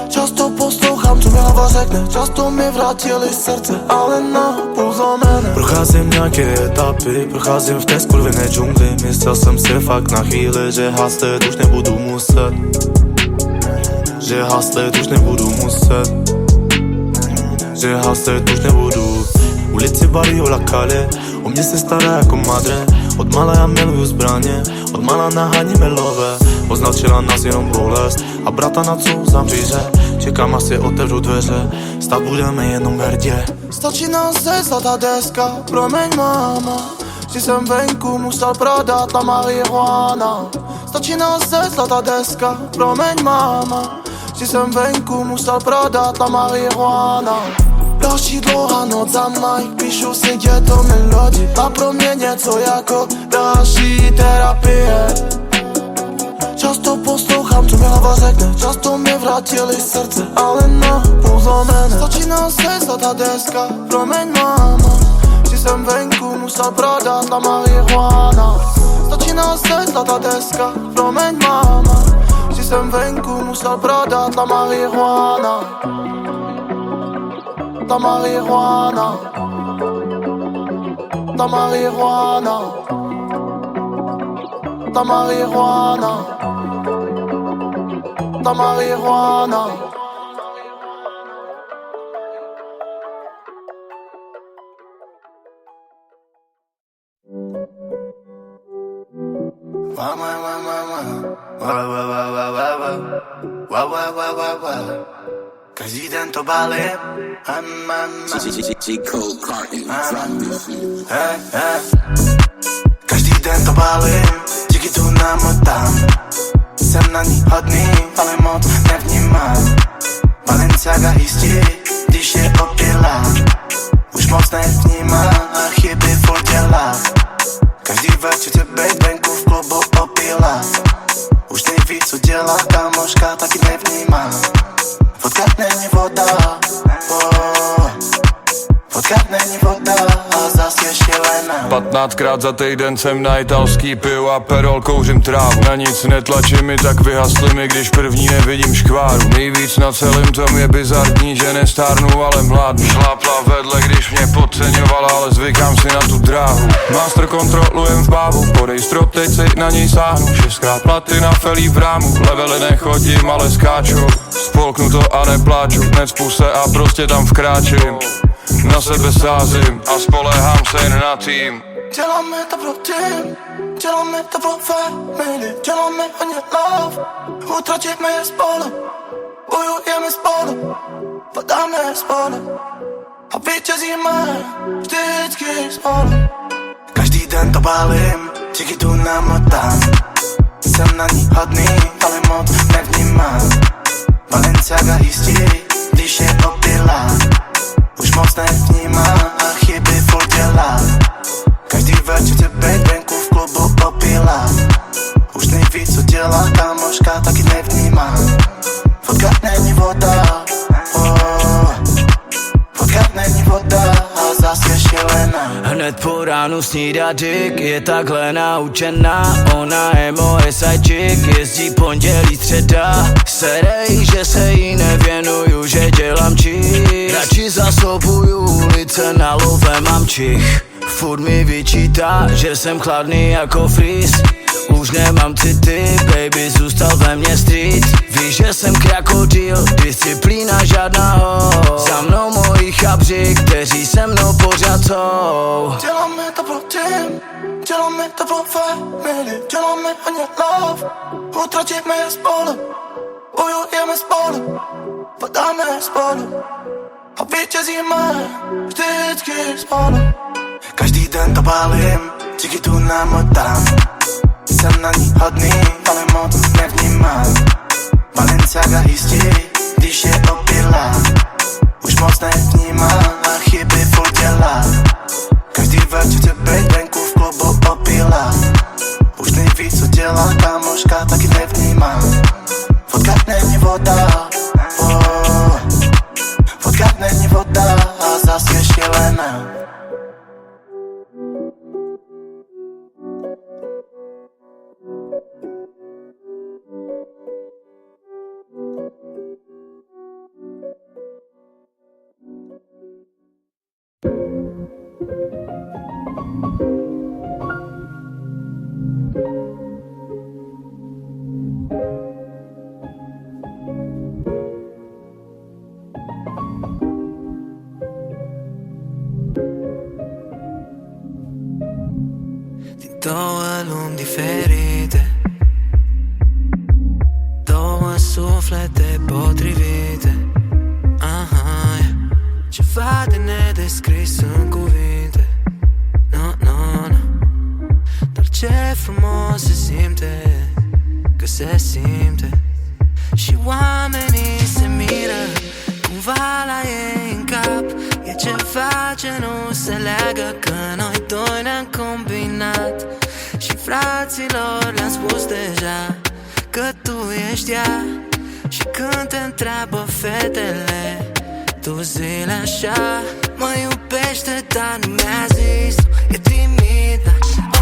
Často poslouchám, co mi hlava řekne. Často mi vrátili srdce, ale na půl zlomené. Procházím nějaké etapy, procházím v té skurvené džungli. Myslel jsem si fakt na chvíli, že haslet už nebudu muset. Že haslet už nebudu muset. Že haslet už nebudu. Ulici Barrio La Calle, o mě se stará jako madre. Od mala já miluju zbraně, od mala naháníme lové. Označila nás jenom bolest a brata na co zamříře. Čekám asi otevřu dveře, stát budeme jenom hrdě. Stačí nám se zlatá deska, promiň máma, že jsem venku musel prodat la marihuana. Stačí nám se zlatá deska, promiň máma, že jsem venku musel prodat la marihuana. Další dlouhá noc za mnou, píšu si děto melodii a pro mě něco jako další terapie. Často poslouchám, co mi hlava řekne, často mi vrátili srdce, ale na pozlomené. Stačí nám se zlatá deska, promiň máma, že jsem venku musel prodat la marihuana. Stačí nám se zlatá deska, promiň máma, že jsem venku musel prodat la marihuana. La marihuana, la marihuana, la marihuana, la marihuana. Každý den to balím. Každý den to balím, díky tu namotám. Jsem na ní hodný, ale moc nevnímám. Balenciaga jistí, když je opilá. Už moc nevnímá a chyby furt dělá. Každý večer chce být venku v klubu opilá. Už neví, co dělá, kamoška taky nevnímá. Vodka není voda, vodka není voda a zas je šílená. 15krát za týden jsem na italský pivo a perol kouřím trávu. Na nic netlačím mi, tak vyhasli mi, když první nevidím škváru. Nejvíc na celém tom je bizarní, že nestárnu, ale mládnu. Šlápla vedle, když mě podceňovala, ale zvykám si na tu dráhu. Master kontrolujem v bávu, podej strop, teď si na něj sáhnu. 6krát platina, felí v rámu, levely nechodím, ale skáču. Spolknu to a nepláču, necpu se a prostě tam vkráčím. Na sebe sázím a spolehám se jen na tým. Děláme to pro tým, děláme to pro family, děláme hodně love, utratíme je spolu, bojujeme spolu, padáme spolu a vítězíme vždycky spolu. Každý den to balím, díky tu namotám. Jsem na ní hodný, ale moc nevnímám. Balenciaga jistí, když je opilá. Už moc nevnímá a chyby furt dělá. Každý večer chce být venku v klubu opilá. Už neví, co dělá, kamoška taky nevnímá. Vodka není voda, vodka není voda a zas je šílená. Hned po ránu snídá dick, je takhle naučená. Ona je moje sidechick, jezdí pondělí středa. Serej, že se jí nevěnuju, že dělám čich. Radši zasobuju ulice, na love mám čich. Furt mi vyčítá, že jsem chladný jako freeze. Už nemám city, baby, zůstal ve mně street. Víš, že jsem krokodýl, disciplína žádná ho. Za mnou moji chabři, kteří se mnou pořád jsou. Děláme to pro tým, děláme to pro family, děláme hodně love, utratíme je spolu, bojujeme spolu, padáme spolu a vítězíme vždycky spolu. Každý den to balím, díky tu namotám. Jsem na ní hodný, ale moc nevnímám. Balenciaga jistí, když je opilá. Už moc nevnímá a chyby furt dělá. Každý večer chce být venku v klubu opilá. Už neví, co dělá, kamoška taky nevnímá. Vodka není voda, vodka není voda a zas je šílená. din două lumi diferite, două suflete potrivite. Ceva de nedescris în cuvinte. No. Dar ce frumos se simte, că se simte. Și oamenii se miră cumva la ei în cap. E ceva ce nu se leagă, că noi doi ne-am combinat. Și fraților le-am spus deja că tu ești ea. Și când te întreabă fetele, tu zi-le așa: mă iubește, dar nu mi-a zis. E timidă,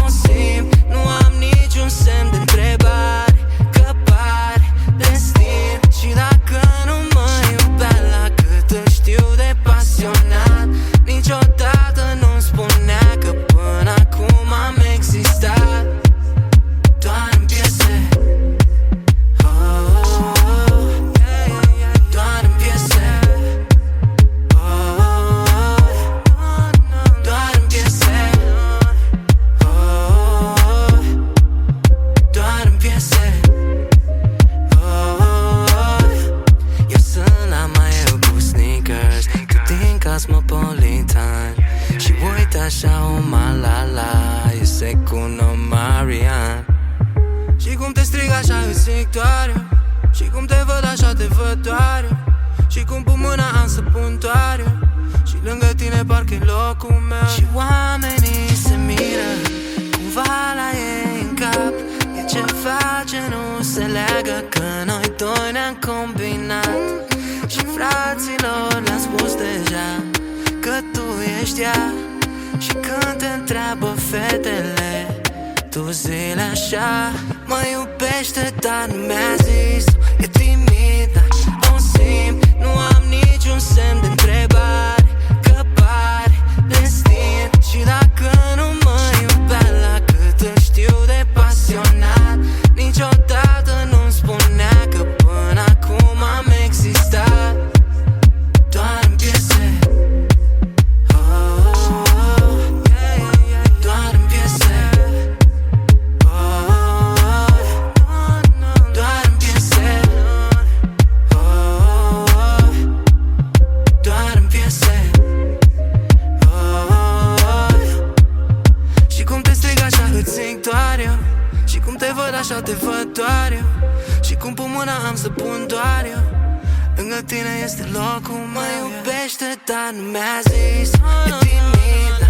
o simt, nu am niciun semn de întrebare, că pare destin. Și dacă nu mă iubea la cât îl știu de pasionat, niciodată nu-mi spunea că până acum am existat doar în piese. Doar în piese. Doar în piese. Doar în piese. Eu sunt la Miami cu sneakers, cu din Cosmopolitan. Și uite așa o malala, eu se cuno Marian. Și cum te strig așa îți zic doar eu, și cum te văd așa te văd doar eu, și cum pun mâna am să pun doar eu, și lângă tine parcă-i locul meu. Și oamenii se miră cumva la ei în cap. E ceva ce nu se leagă, că noi doi ne-am combinat. Și fraților le-am spus deja că tu ești ea. Și când te întreabă fetele, tu zi-le așa: mă iubește, dar nu mi-a zis. E timidă, o simt, nu am niciun semn de întrebare, că pare destin. Și dacă nu mă iubea la cât îl știu de pasionat, niciodată nu-mi spunea că până acum am existat doar în piese. Doar în piese. Doar în piese. Doar în piese. Și cum te strig așa îți zic doar eu, și cum te văd așa te văd doar eu, și cum pun mâna am să pun doar eu. Lângă tine este locul meu. Mă iubește, dar nu mi-a zis. E timidă,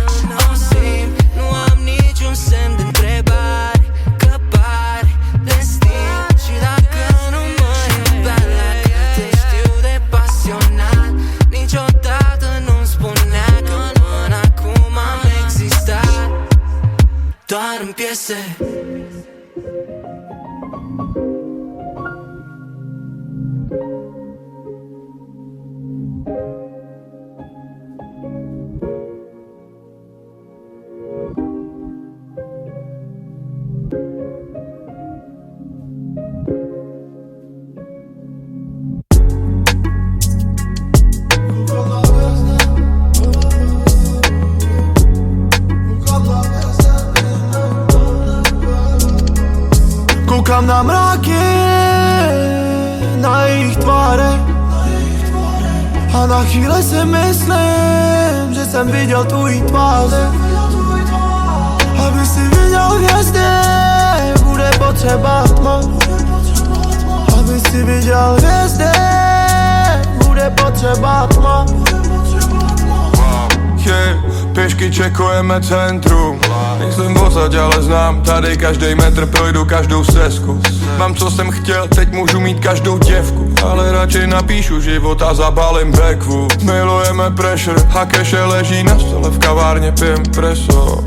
o simt, nu am niciun semn de întrebare, că pare destin. Și dacă nu mă iubea la cât îl știu de pasionat, niciodată nu-mi spunea că până acum am existat doar în piese. Koukám na mraky, na jejich tvárech, a na chvíli si myslím, že jsem viděl tvojí tváře. Aby si viděl hvězdy, bude potřeba tma. Aby si viděl hvězdy, bude potřeba tma. Pěšky čekujeme centrum. Nejsem odsaď, ale znám tady každý metr, projdu každou stezku. Mám co jsem chtěl, teď můžu mít každou děvku, ale radši napíšu život a zabalím bekvu. Milujeme pressure, hakeše leží na stole, v kavárně pijem preso.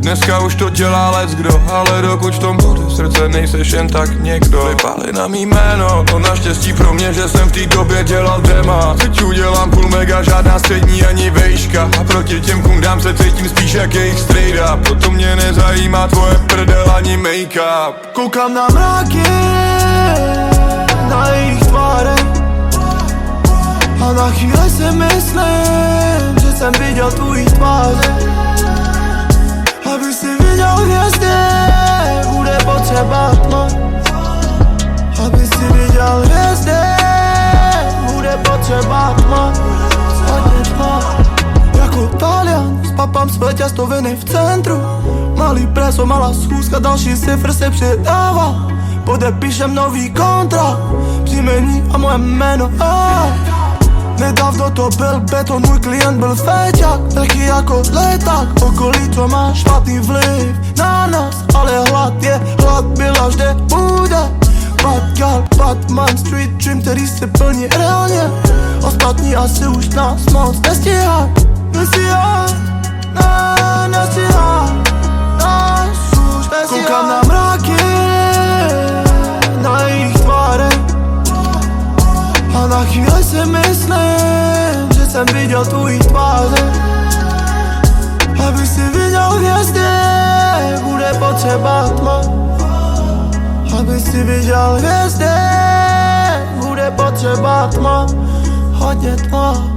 Dneska už to dělá leckdo, ale dokud v tom bude srdce, nejseš jen tak někdo. Vypali na mý jméno, no naštěstí pro mě, že jsem v té době dělal dema. Teď udělám půl mega, žádná střední ani vejška, a proti těm kundám se cítím spíš jak jejich strejda. Proto mě nezajímá tvoje prdel ani make-up. Koukám na mraky, na jejich tvárech, a na chvíli si myslím, že jsem viděl tvojí tváře. Aby si viděl mám své těstoviny v centru. Malý preso, malá schůzka, další cifr se přidává. Podepíšem nový kontrakt, příjmení a moje jméno. Nedávno to byl beton, můj klient byl féťák. Taky jako leták, okolí to má špatný vliv na nás. Ale hlad je, hlad byla vždy bude. Bad girl, Batman, street dream, který se plní reálně. Ostatní asi už nás moc nestíhá. Nestíhá, nestíhá, nás už nestíhá. Koukám na mraky, na jejich tvárech. A na chvíli si myslím, že jsem viděl tvůj tváře. Abych si viděl hvězdy, bude potřeba tma. Abych si viděl hvězdy, bude potřeba tma. Hodně tma.